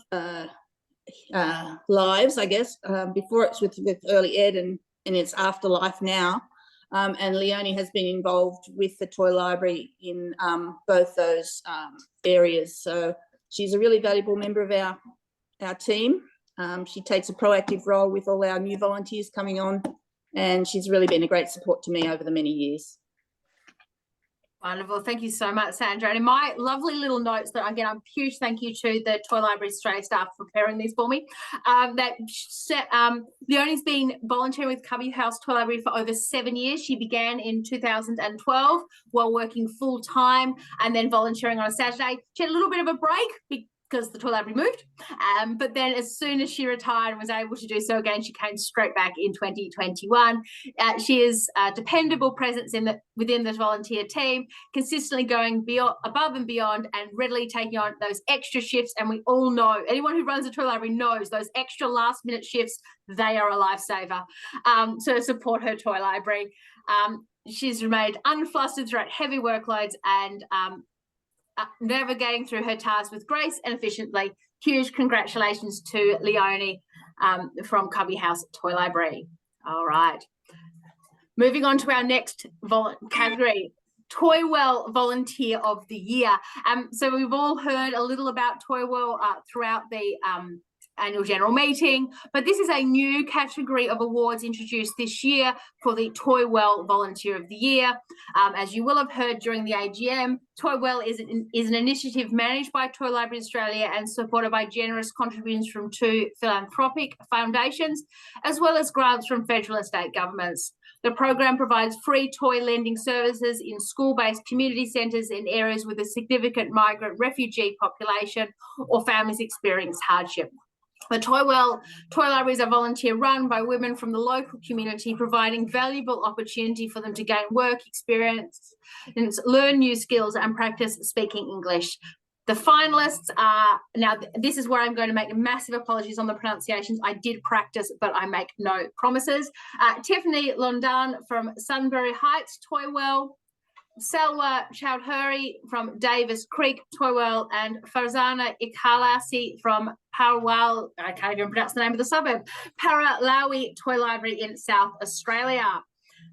lives, I guess. Before it's with Early Ed and in its afterlife now. And Leonie has been involved with the toy library in both those areas. So she's a really valuable member of our team. She takes a proactive role with all our new volunteers coming on, and she's really been a great support to me over the many years. Wonderful. Thank you so much, Sandra. And in my lovely little notes that, again, a huge thank you to the Toy Library Australia staff for preparing these for me. Leonie's been volunteering with Cubby House Toy Library for over 7 years. She began in 2012 while working full-time and then volunteering on a Saturday. She had a little bit of a break because the toy library moved. But then as soon as she retired and was able to do so again, she came straight back in 2021. She is a dependable presence within the volunteer team, consistently going above and beyond and readily taking on those extra shifts. And we all know, anyone who runs a toy library knows those extra last minute shifts, they are a lifesaver. To support her toy library. She's remained unflustered throughout heavy workloads and navigating through her tasks with grace and efficiently. Huge congratulations to Leonie from Cubby House Toy Library. All right. Moving on to our next category, Toywell Volunteer of the Year. So we've all heard a little about Toywell throughout the annual general meeting, but this is a new category of awards introduced this year for the Toywell Volunteer of the Year. As you will have heard during the AGM, Toywell is an initiative managed by Toy Library Australia and supported by generous contributions from 2 philanthropic foundations, as well as grants from federal and state governments. The program provides free toy lending services in school-based community centres in areas with a significant migrant refugee population or families experience hardship. The Toywell Toy Library is a volunteer run by women from the local community, providing valuable opportunity for them to gain work experience and learn new skills and practice speaking English. The finalists are, now this is where I'm going to make massive apologies on the pronunciations. I did practice, but I make no promises. Tiffany Londan from Sunbury Heights, Toywell, Salwa Chowdhury from Davis Creek, Toywell, and Farzana Ikhalasi from Parawal, I can't even pronounce the name of the suburb, Paralawi Toy Library in South Australia.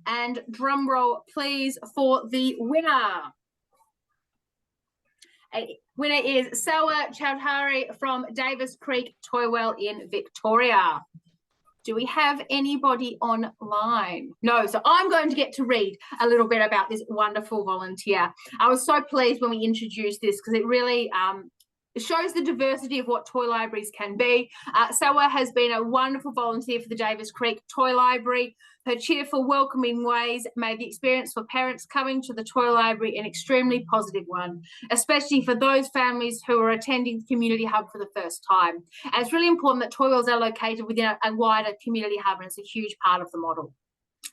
And drum roll, please, for the winner. Winner is Salwa Chowdhury from Davis Creek, Toywell in Victoria. Do we have anybody online? No, so I'm going to get to read a little bit about this wonderful volunteer. I was so pleased when we introduced this because it really shows the diversity of what toy libraries can be. Salwa has been a wonderful volunteer for the Davis Creek Toy Library. Her cheerful, welcoming ways made the experience for parents coming to the toy library an extremely positive one, especially for those families who are attending the community hub for the first time. And it's really important that Toywells are located within a wider community hub, and it's a huge part of the model.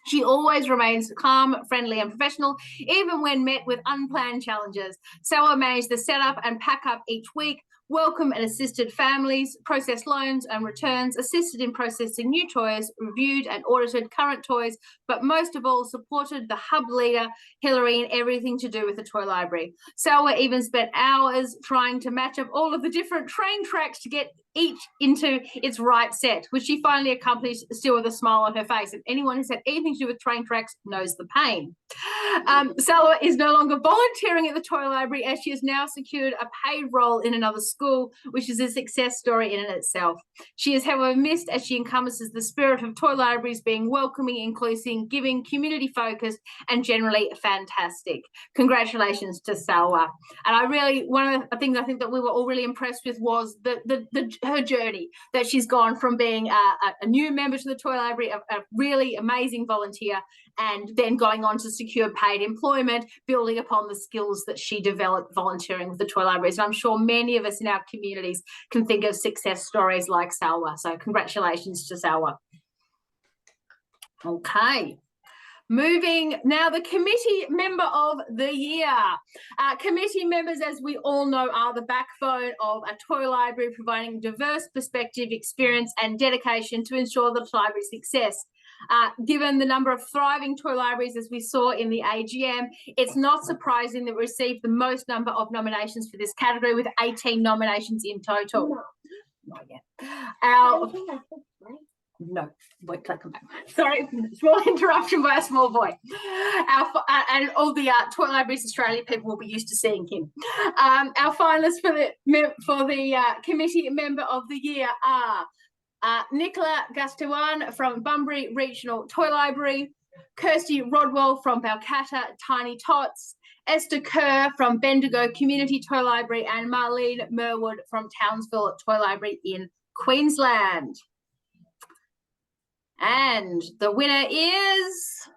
She always remains calm, friendly, and professional, even when met with unplanned challenges. Salwa managed the setup and pack up each week, welcome and assisted families, processed loans and returns, assisted in processing new toys, reviewed and audited current toys, but most of all supported the hub leader, Hillary, in everything to do with the toy library. Salwa even spent hours trying to match up all of the different train tracks to get each into its right set, which she finally accomplished, still with a smile on her face. And anyone who's had anything to do with train tracks knows the pain. Salwa is no longer volunteering at the toy library, as she has now secured a paid role in another school, which is a success story in and itself. She is, however, missed, as she encompasses the spirit of toy libraries being welcoming, inclusive, giving, community focused, and generally fantastic. Congratulations to Salwa. And I really, one of the things I think that we were all really impressed with was her journey, that she's gone from being a new member to the toy library, a really amazing volunteer, and then going on to secure paid employment, building upon the skills that she developed volunteering with the toy libraries. And I'm sure many of us in our communities can think of success stories like Salwa. So congratulations to Salwa. Okay. Moving now, the committee member of the year. Committee members, as we all know, are the backbone of a toy library, providing diverse perspective, experience and dedication to ensure the library's success. Given the number of thriving toy libraries, as we saw in the AGM, it's not surprising that we received the most number of nominations for this category, with 18 nominations in total. Not yet. No, wait till I come back. Sorry, small interruption by a small boy. And all the Toy Libraries Australia people will be used to seeing him. Our finalists for the committee member of the year are Nicola Gastewan from Bunbury Regional Toy Library, Kirsty Rodwell from Balcatta Tiny Tots, Esther Kerr from Bendigo Community Toy Library, and Marlene Merwood from Townsville Toy Library in Queensland. And the winner is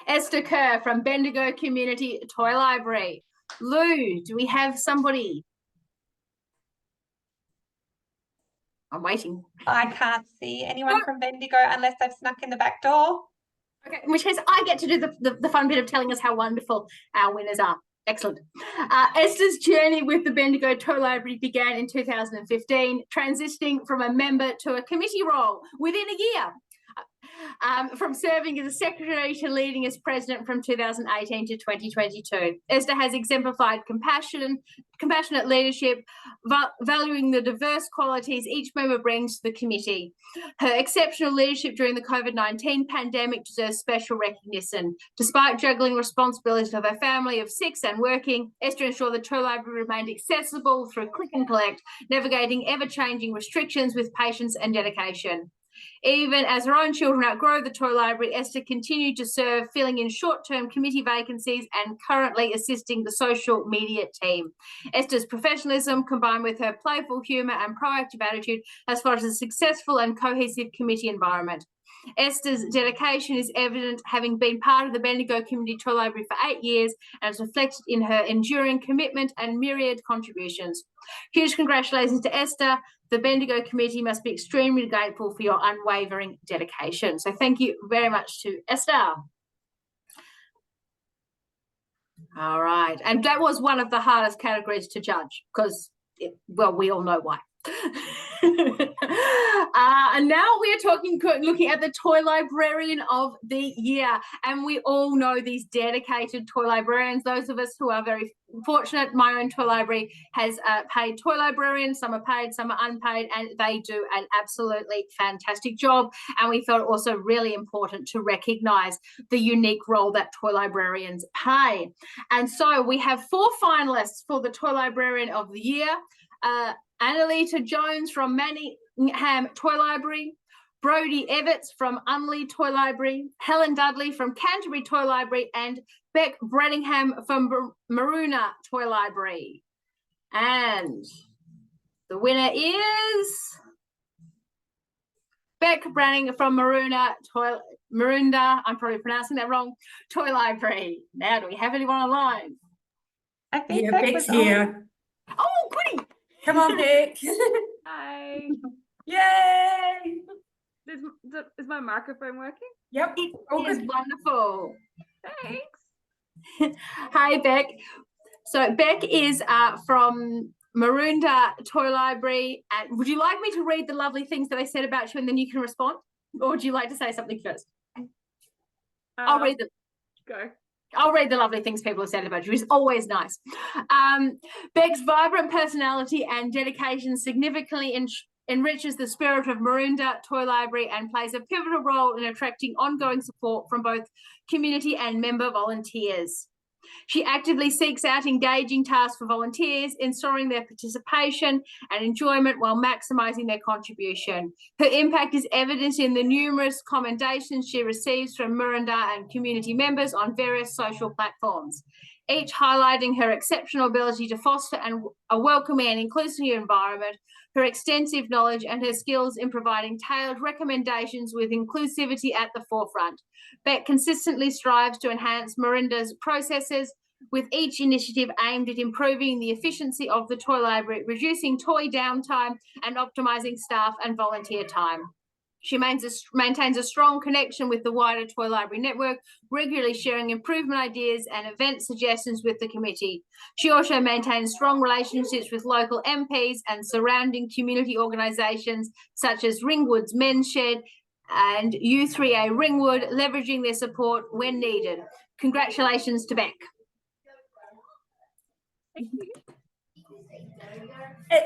Esther Kerr from Bendigo Community Toy Library. Lou, do we have somebody? I'm waiting. I can't see anyone from Bendigo unless they've snuck in the back door. Okay, in which case I get to do the fun bit of telling us how wonderful our winners are. Excellent. Esther's journey with the Bendigo Toy Library began in 2015, transitioning from a member to a committee role within a year. From serving as a secretary to leading as president from 2018 to 2022. Esther has exemplified compassionate leadership, valuing the diverse qualities each member brings to the committee. Her exceptional leadership during the COVID-19 pandemic deserves special recognition. Despite juggling responsibilities of her family of 6 and working, Esther ensured the Toy Library remained accessible through click and collect, navigating ever-changing restrictions with patience and dedication. Even as her own children outgrow the toy library, Esther continued to serve, filling in short-term committee vacancies and currently assisting the social media team. Esther's professionalism, combined with her playful humour and proactive attitude, has fostered a successful and cohesive committee environment. Esther's dedication is evident, having been part of the Bendigo Community Toy Library for 8 years, and is reflected in her enduring commitment and myriad contributions. Huge congratulations to Esther. The Bendigo committee must be extremely grateful for your unwavering dedication. So thank you very much to Esther. All right. And that was one of the hardest categories to judge because, well, we all know why. And now we are looking at the Toy Librarian of the Year, and we all know these dedicated toy librarians. Those of us who are very fortunate, my own toy library has paid toy librarians. Some are paid, some are unpaid, and they do an absolutely fantastic job. And we felt also really important to recognise the unique role that toy librarians play. And so we have 4 finalists for the Toy Librarian of the Year. Annalita Jones from Manningham Toy Library, Brodie Everts from Unley Toy Library, Helen Dudley from Canterbury Toy Library, and Beck Bradingham from Maroona Toy Library. And the winner is Beck Branning from Maroona, I'm probably pronouncing that wrong, Toy Library. Now, do we have anyone online? I think Yeah, Beck Beck's was on. here. Oh, goody. Come on, Beck. Hi. Yay! Is my microphone working? Yep. It All is good. wonderful. Thanks. Hi, Beck. So Beck is from Maroondah Toy Library. And would you like me to read the lovely things that I said about you and then you can respond? Or would you like to say something first? I'll read them. Go. I'll read the lovely things people have said about you. It's always nice. Beck's vibrant personality and dedication significantly enriches the spirit of Maroondah Toy Library and plays a pivotal role in attracting ongoing support from both community and member volunteers. She actively seeks out engaging tasks for volunteers, ensuring their participation and enjoyment while maximising their contribution. Her impact is evident in the numerous commendations she receives from Maroondah and community members on various social platforms, each highlighting her exceptional ability to foster a welcoming and inclusive environment, her extensive knowledge and her skills in providing tailored recommendations with inclusivity at the forefront. Beck consistently strives to enhance Maroondah's processes, with each initiative aimed at improving the efficiency of the toy library, reducing toy downtime and optimising staff and volunteer time. She maintains a strong connection with the wider Toy Library network, regularly sharing improvement ideas and event suggestions with the committee. She also maintains strong relationships with local MPs and surrounding community organisations such as Ringwood's Men's Shed and U3A Ringwood, leveraging their support when needed. Congratulations to Beck. Thank you.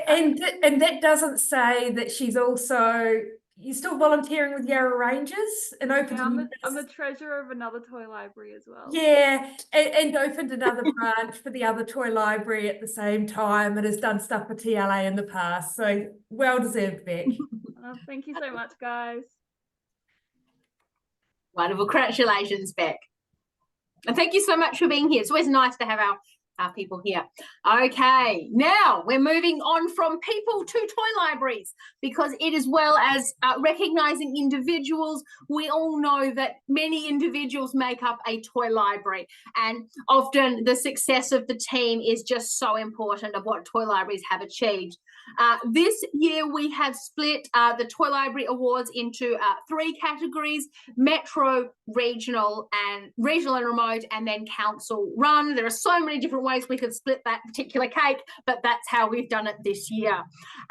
And that doesn't say that she's also, you're still volunteering with Yarra Rangers and opened Yeah, I'm the treasurer of another toy library as well. yeah, and opened another branch for the other toy library at the same time and has done stuff for TLA in the past. So well deserved, Beck. Thank you so much, guys. Wonderful. Congratulations, Beck. And thank you so much for being here. It's always nice to have our people here. Okay, now we're moving on from people to toy libraries, because it, as well as recognising individuals, we all know that many individuals make up a toy library, and often the success of the team is just so important of what toy libraries have achieved. This year we have split the Toy Library Awards into 3 categories: Metro, Regional and Remote, and then Council Run. There are so many different ways we could split that particular cake, but that's how we've done it this year.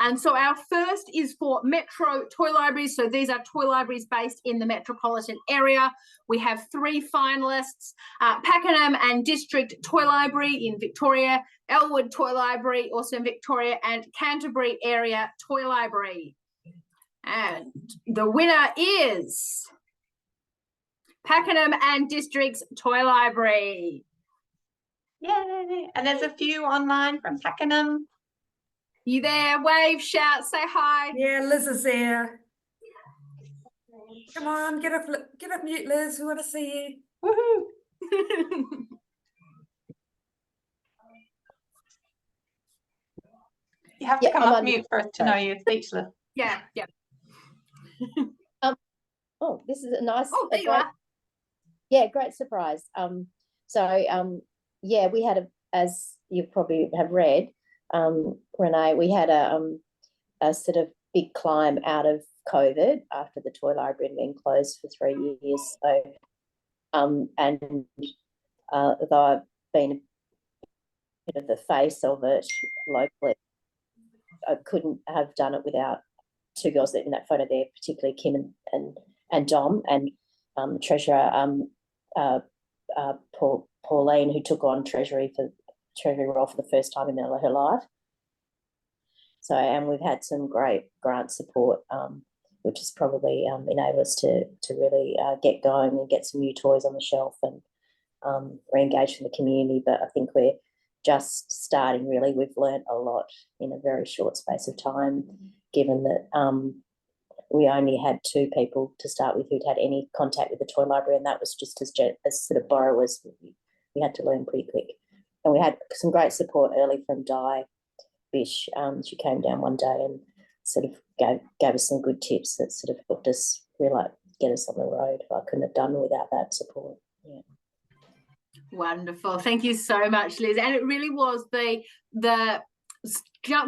And so our first is for Metro Toy Libraries. So these are toy libraries based in the metropolitan area. We have 3 finalists: Pakenham and District Toy Library in Victoria, Elwood Toy Library also in Victoria, and Canterbury Area Toy Library. And the winner is Pakenham and District's Toy Library. Yay! And there's a few online from Pakenham. You there? Wave, shout, say hi. Yeah, Liz is there. Come on, get off mute, Liz. We want to see you. Woohoo! You have to come off mute for us to know you're speechless. Yeah. Oh, this is a nice. Oh, there you are. Yeah, great surprise. Yeah, we had as you probably have read, Renee, we had a sort of big climb out of COVID after the toy library had been closed for 3 years. So, and though I've been a bit of the face of it locally, I couldn't have done it without 2 girls that in that photo there, particularly Kim and Dom, and Treasurer Pauline, who took on treasury role for the first time in her life. So, and we've had some great grant support, which has probably enabled us to really get going and get some new toys on the shelf and re-engage from the community. But I think we're just starting, really. We've learned a lot in a very short space of time, given that we only had 2 people to start with who'd had any contact with the toy library, and that was just as sort of borrowers. We had to learn pretty quick. And we had some great support early from Di Bish. She came down one day and sort of gave us some good tips that sort of helped us really get us on the road. I couldn't have done without that support. Yeah. Wonderful. Thank you so much, Liz. And it really was the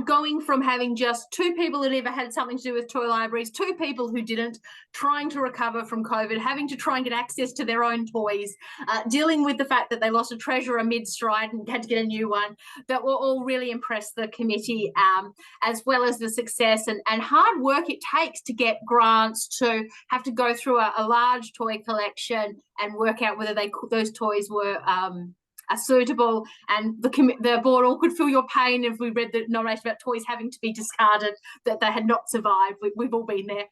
going from having just 2 people that ever had something to do with toy libraries, 2 people who didn't, trying to recover from COVID, having to try and get access to their own toys, dealing with the fact that they lost a treasurer mid-stride and had to get a new one, that were all really impressed the committee, as well as the success and hard work it takes to get grants, to have to go through a large toy collection and work out whether those toys were are suitable, and the board all could feel your pain if we read the nomination about toys having to be discarded, that they had not survived. We've all been there.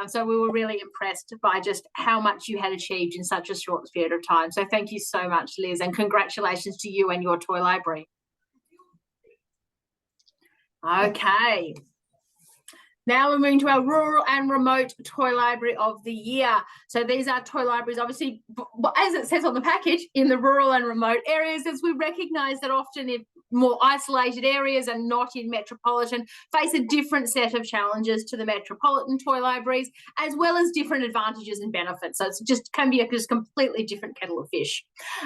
So we were really impressed by just how much you had achieved in such a short period of time. So thank you so much, Liz, and congratulations to you and your toy library. Okay. Now we're moving to our rural and remote toy library of the year. So these are toy libraries, obviously, as it says on the package, in the rural and remote areas, as we recognise that often in more isolated areas and not in metropolitan face a different set of challenges to the metropolitan toy libraries, as well as different advantages and benefits. So it's just can be a just completely different kettle of fish.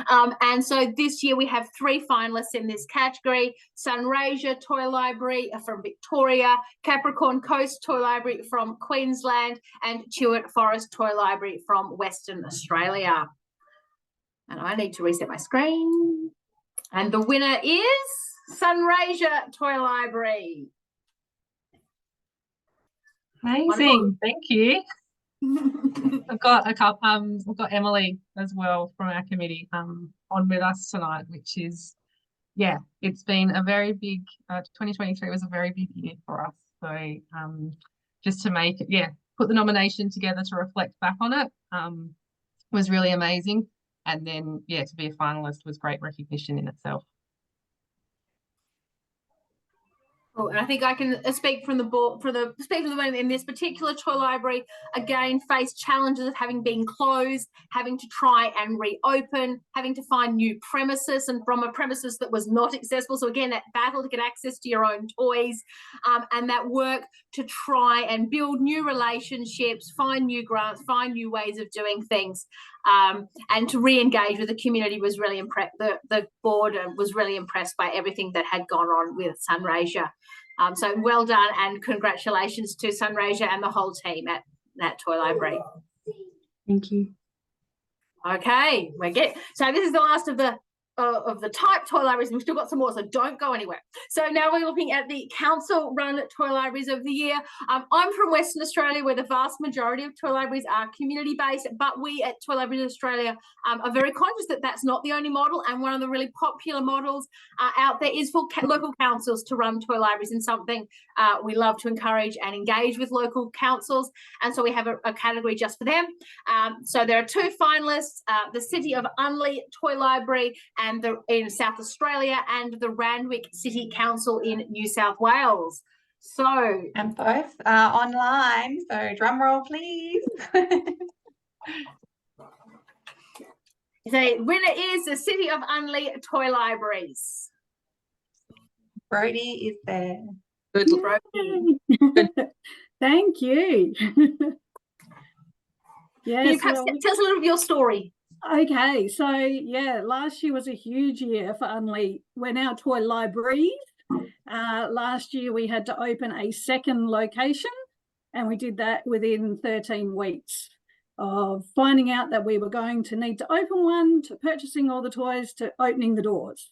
And so this year we have 3 finalists in this category: Sunraysia Toy Library from Victoria, Capricorn Coast Toy Library from Queensland, and Chewett Forest Toy Library from Western Australia. And I need to reset my screen. And the winner is Sunraysia Toy Library. Amazing, thank you. I've got a couple. We've got Emily as well from our committee on with us tonight, which is, yeah, it's been a very big. 2023 was a very big year for us. So just to make it, yeah, put the nomination together to reflect back on it was really amazing. And then, yeah, to be a finalist was great recognition in itself. Oh, and I think I can speak from the board, speak from the women in this particular toy library, again, faced challenges of having been closed, having to try and reopen, having to find new premises, and from a premises that was not accessible. So again, that battle to get access to your own toys, and that work to try and build new relationships, find new grants, find new ways of doing things. And to re-engage with the community was really impressed. The board was really impressed by everything that had gone on with Sunraysia. So well done, and congratulations to Sunraysia and the whole team at that toy library. Thank you. Okay, so this is the last of the type toy libraries. We've still got some more, so don't go anywhere. So now we're looking at the council-run toy libraries of the year. I'm from Western Australia, where the vast majority of toy libraries are community-based, but we at Toy Libraries Australia are very conscious that that's not the only model, and one of the really popular models out there is for local councils to run toy libraries, and something we love to encourage and engage with local councils, and so we have a category just for them. So there are 2 finalists, the City of Unley Toy Library and in South Australia, and the Randwick City Council in New South Wales. So, and both are online, so drum roll please. The winner is the City of Unley Toy Libraries. Brodie is there. Good, Brodie. Thank you. Can you perhaps tell us a little of your story? Okay, so yeah, last year was a huge year for Unley. We're now toy libraries. Last year we had to open a second location, and we did that within 13 weeks of finding out that we were going to need to open one, to purchasing all the toys, to opening the doors.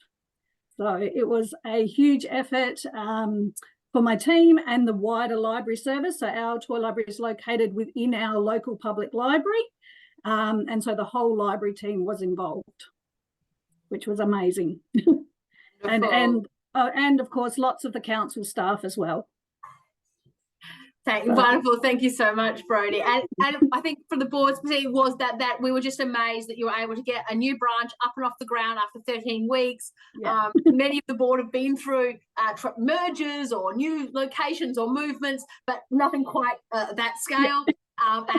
So it was a huge effort for my team and the wider library service. So our toy library is located within our local public library. And so the whole library team was involved, which was amazing. and of course, lots of the council staff as well. Wonderful. Thank you so much, Brodie. And I think from the board's perspective was that we were just amazed that you were able to get a new branch up and off the ground after 13 weeks. Yeah. Many of the board have been through mergers or new locations or movements, but nothing quite that scale. Yeah.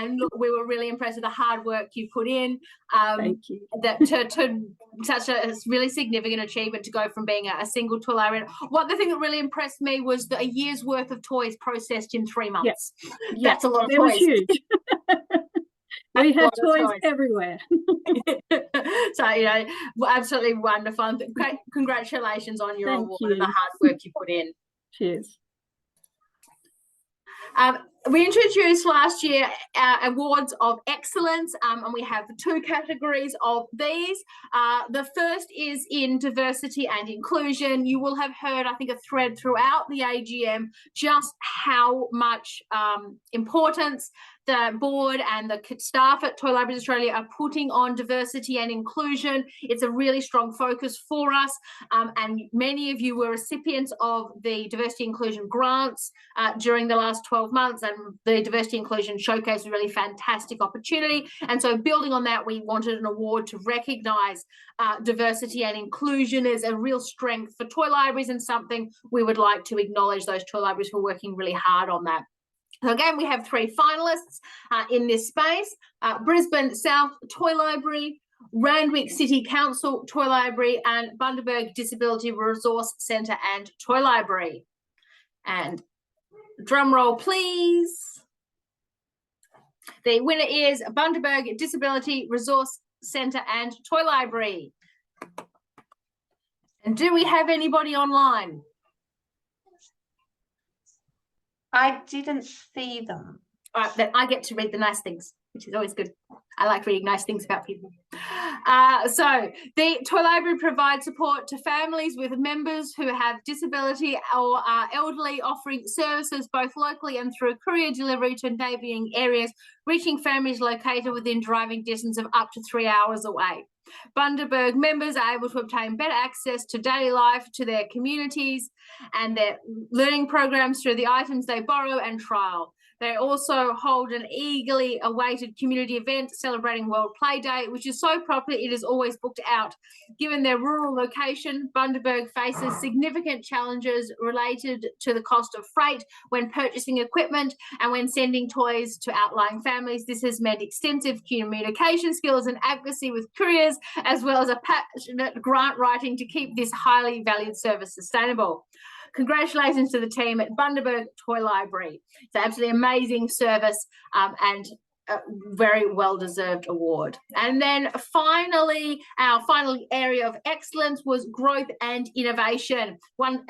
And look, we were really impressed with the hard work you put in. Thank you. That to such a really significant achievement to go from being a single toy library. The thing that really impressed me was a year's worth of toys processed in 3 months. Yeah. That's a lot of toys. Was huge. We had toys everywhere. So, absolutely wonderful. Great, congratulations on your award and the hard work you put in. Cheers. We introduced last year awards of excellence, and we have 2 categories of these. The first is in diversity and inclusion. You will have heard, I think, a thread throughout the AGM just how much importance the board and the staff at Toy Libraries Australia are putting on diversity and inclusion. It's a really strong focus for us, and many of you were recipients of the diversity inclusion grants during the last 12 months, and the diversity inclusion showcase is a really fantastic opportunity. And so building on that, we wanted an award to recognise diversity and inclusion as a real strength for toy libraries, and something we would like to acknowledge those toy libraries who are working really hard on that. So again, we have 3 finalists in this space: Brisbane South Toy Library, Randwick City Council Toy Library, and Bundaberg Disability Resource Centre and Toy Library. And drum roll, please. The winner is Bundaberg Disability Resource Centre and Toy Library. And do we have anybody online? I didn't see them. All right, then I get to read the nice things, which is always good. I like reading nice things about people. So the Toy Library provides support to families with members who have disability or are elderly, offering services both locally and through courier delivery to neighbouring areas, reaching families located within driving distance of up to 3 hours away. Bundaberg members are able to obtain better access to daily life, to their communities and their learning programs through the items they borrow and trial. They also hold an eagerly awaited community event celebrating World Play Day, which is so popular it is always booked out. Given their rural location, Bundaberg faces significant challenges related to the cost of freight when purchasing equipment and when sending toys to outlying families. This has meant extensive communication skills and advocacy with couriers, as well as a passionate grant writing to keep this highly valued service sustainable. Congratulations to the team at Bundaberg Toy Library. It's an absolutely amazing service and a very well-deserved award. And then finally, our final area of excellence was growth and innovation. One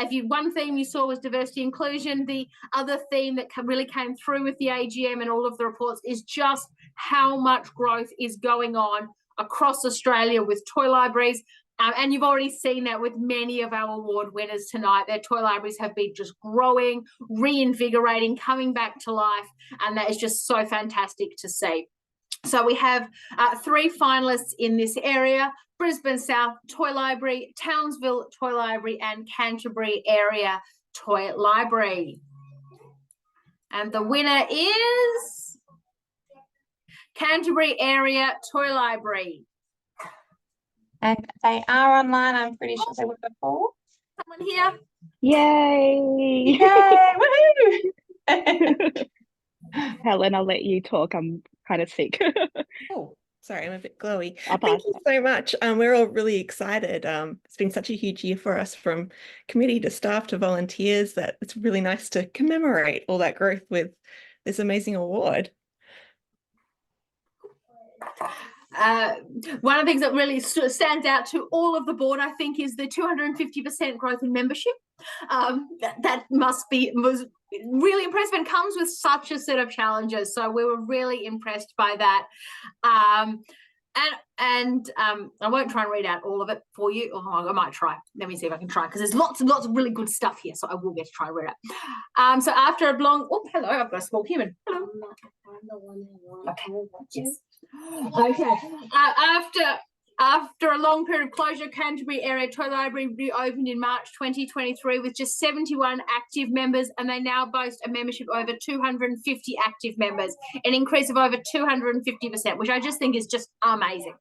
theme you saw was diversity inclusion. The other theme that really came through with the AGM and all of the reports is just how much growth is going on across Australia with toy libraries. And you've already seen that with many of our award winners tonight. Their toy libraries have been just growing, reinvigorating, coming back to life, and that is just so fantastic to see. So we have 3 finalists in this area: Brisbane South Toy Library, Townsville Toy Library, and Canterbury Area Toy Library. And the winner is Canterbury Area Toy Library. And they are online. I'm pretty sure they were before. Someone here? Yay! Yay! Woohoo! Helen, I'll let you talk. I'm kind of sick. Oh, sorry, I'm a bit glowy. I'll Thank pass you so much. We're all really excited. It's been such a huge year for us, from committee to staff to volunteers, that it's really nice to commemorate all that growth with this amazing award. One of the things that really stands out to all of the board, I think, is the 250% growth in membership. That was really impressive and comes with such a set of challenges. So we were really impressed by that. And I won't try and read out all of it for you. Oh, I might try. Let me see if I can try, because there's lots and lots of really good stuff here. So I will get to try and read it. So after a long, oh, hello, I've got a small human. Hello. Okay. Yes. Okay. After a long period of closure, Canterbury Area Toy Library reopened in March 2023 with just 71 active members, and they now boast a membership of over 250 active members, an increase of over 250%, which I just think is just amazing.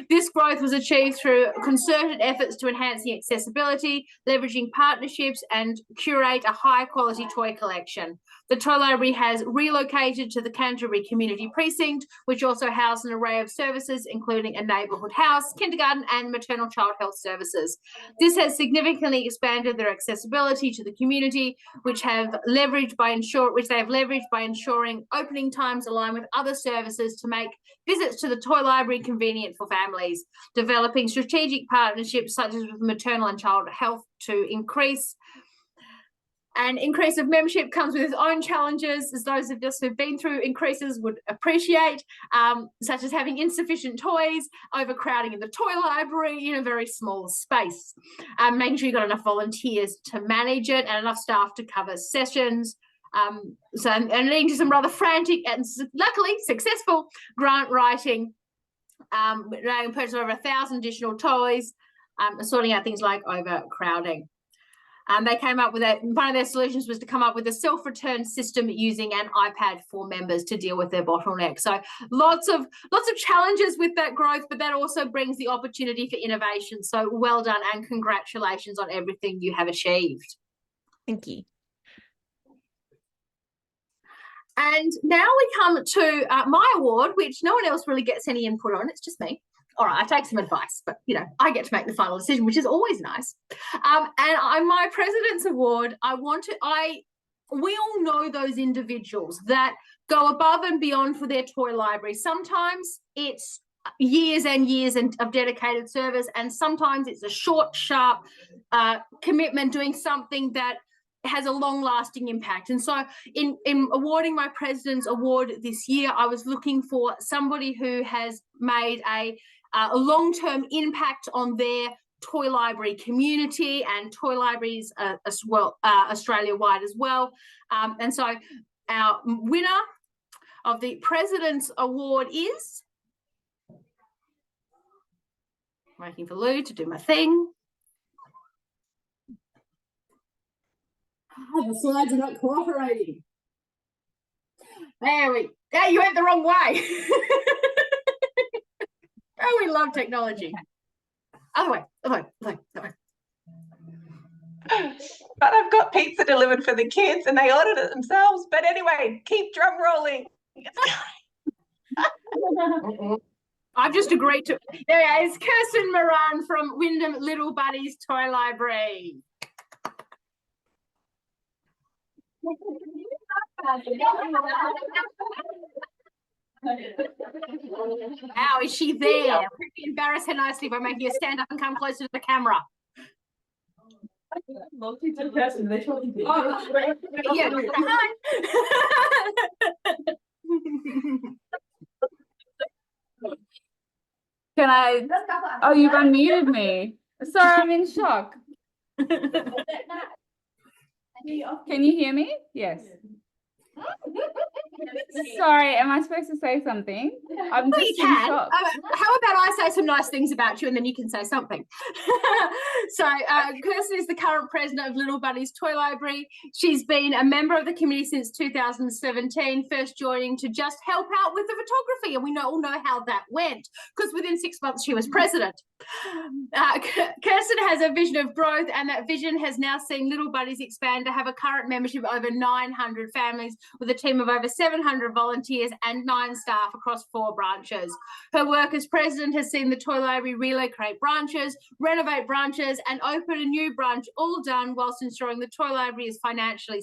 This growth was achieved through concerted efforts to enhancing accessibility, leveraging partnerships, and curate a high-quality toy collection. The Toy Library has relocated to the Canterbury Community Precinct, which also houses an array of services, including a neighbourhood house, kindergarten, and maternal child health services. This has significantly expanded their accessibility to the community, which they have leveraged by ensuring opening times align with other services to make visits to the Toy Library convenient for families, developing strategic partnerships such as with maternal and child health to increase An increase of membership comes with its own challenges, as those of us who've been through increases would appreciate, such as having insufficient toys, overcrowding in the toy library in a very small space, making sure you've got enough volunteers to manage it and enough staff to cover sessions. And leading to some rather frantic and luckily successful grant writing, purchase over 1,000 additional toys, sorting out things like overcrowding. They came up with one of their solutions was to come up with a self-return system using an iPad for members to deal with their bottleneck. So lots of challenges with that growth, but that also brings the opportunity for innovation. So well done and congratulations on everything you have achieved. Thank you. And now we come to my award, which no one else really gets any input on. It's just me. All right, I take some advice, but, you know, I get to make the final decision, which is always nice. And my President's Award, we all know those individuals that go above and beyond for their toy library. Sometimes it's years and years of dedicated service, and sometimes it's a short, sharp commitment doing something that has a long-lasting impact. And so in awarding my President's Award this year, I was looking for somebody who has made a long-term impact on their toy library community and toy libraries as well, Australia-wide as well. And so our winner of the President's Award is, waiting for Lou to do my thing. Oh, the slides are not cooperating. Yeah, you went the wrong way. Oh, we love technology. Other way. But I've got pizza delivered for the kids and they ordered it themselves. But anyway, keep drum rolling. I've just agreed to. There is Kirsten Moran from Wyndham Little Buddies Toy Library. Wow, is she there? Embarrass her nicely by making her stand up and come closer to the camera. Yeah, hi. Can I? Oh, you've unmuted me. Sorry, I'm in shock. Can you hear me? Yes. Sorry, am I supposed to say something? I'm Well, just you in can. shock. How about I say some nice things about you and then you can say something. So Kirsten is the current president of Little Buddies Toy Library. She's been a member of the committee since 2017, first joining to just help out with the photography. And we all know how that went because within 6 months she was president. Kirsten has a vision of growth, and that vision has now seen Little Buddies expand to have a current membership of over 900 families with a team of over 700 volunteers and 9 staff across 4 branches. Her work as president has seen the Toy Library relocate branches, renovate branches and open a new branch, all done whilst ensuring the Toy Library is financially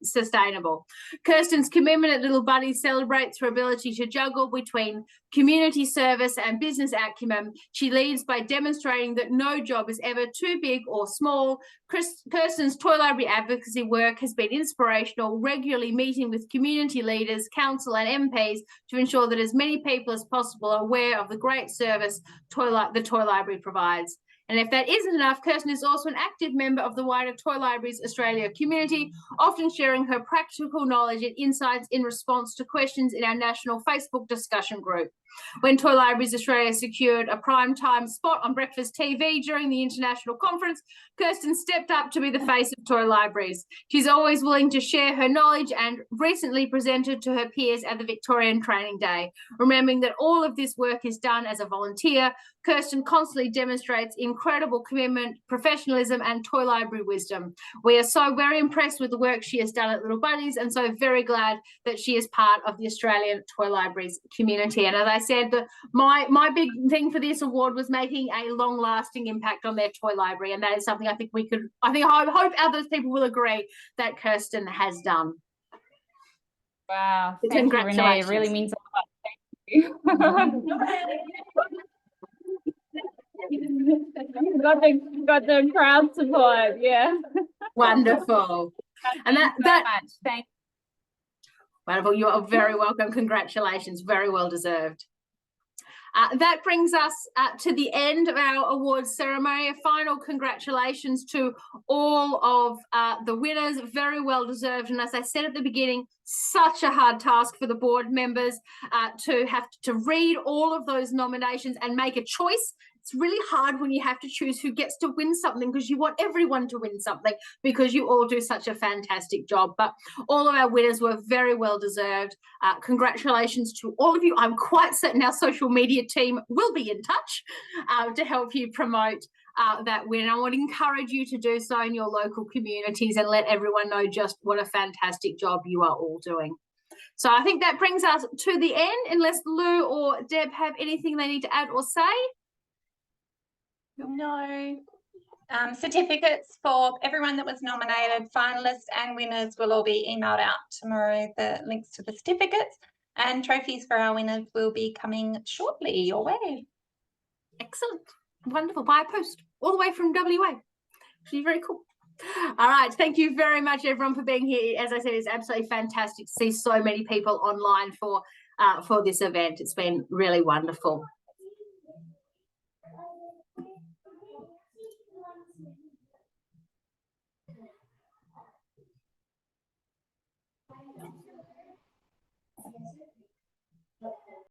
sustainable. Kirsten's commitment at Little Buddies celebrates her ability to juggle between community service and business acumen. She leads by demonstrating that no job is ever too big or small. Kirsten's Toy Library advocacy work has been inspirational, regularly meeting with community leaders, council and MPs to ensure that as many people as possible are aware of the great service the Toy Library provides. And if that isn't enough, Kirsten is also an active member of the wider Toy Libraries Australia community, often sharing her practical knowledge and insights in response to questions in our national Facebook discussion group. When Toy Libraries Australia secured a prime time spot on Breakfast TV during the international conference, Kirsten stepped up to be the face of Toy Libraries. She's always willing to share her knowledge and recently presented to her peers at the Victorian Training Day. Remembering that all of this work is done as a volunteer, Kirsten constantly demonstrates incredible commitment, professionalism and Toy Library wisdom. We are so very impressed with the work she has done at Little Buddies and so very glad that she is part of the Australian Toy Libraries community. And as I said, my big thing for this award was making a long-lasting impact on their toy library, and that is something I hope other people will agree that Kirsten has done. Wow, thank you, Renee. It really means a lot. Thank you. got the crowd support, yeah. Wonderful. And Thank you so much. Thank wonderful. You are very welcome. Congratulations. Very well deserved. That brings us to the end of our awards ceremony. A final congratulations to all of the winners. Very well deserved. And as I said at the beginning, such a hard task for the board members to have to read all of those nominations and make a choice. It's really hard when you have to choose who gets to win something, because you want everyone to win something, because you all do such a fantastic job. But all of our winners were very well deserved. Congratulations to all of you. I'm quite certain our social media team will be in touch to help you promote that win. I want to encourage you to do so in your local communities and let everyone know just what a fantastic job you are all doing. So I think that brings us to the end, unless Lou or Deb have anything they need to add or say. No. Certificates for everyone that was nominated, finalists and winners will all be emailed out tomorrow, the links to the certificates, and trophies for our winners will be coming shortly your way. Excellent. Wonderful. By post all the way from WA. Actually, very cool. All right. Thank you very much, everyone, for being here. As I said, it's absolutely fantastic to see so many people online for this event. It's been really wonderful.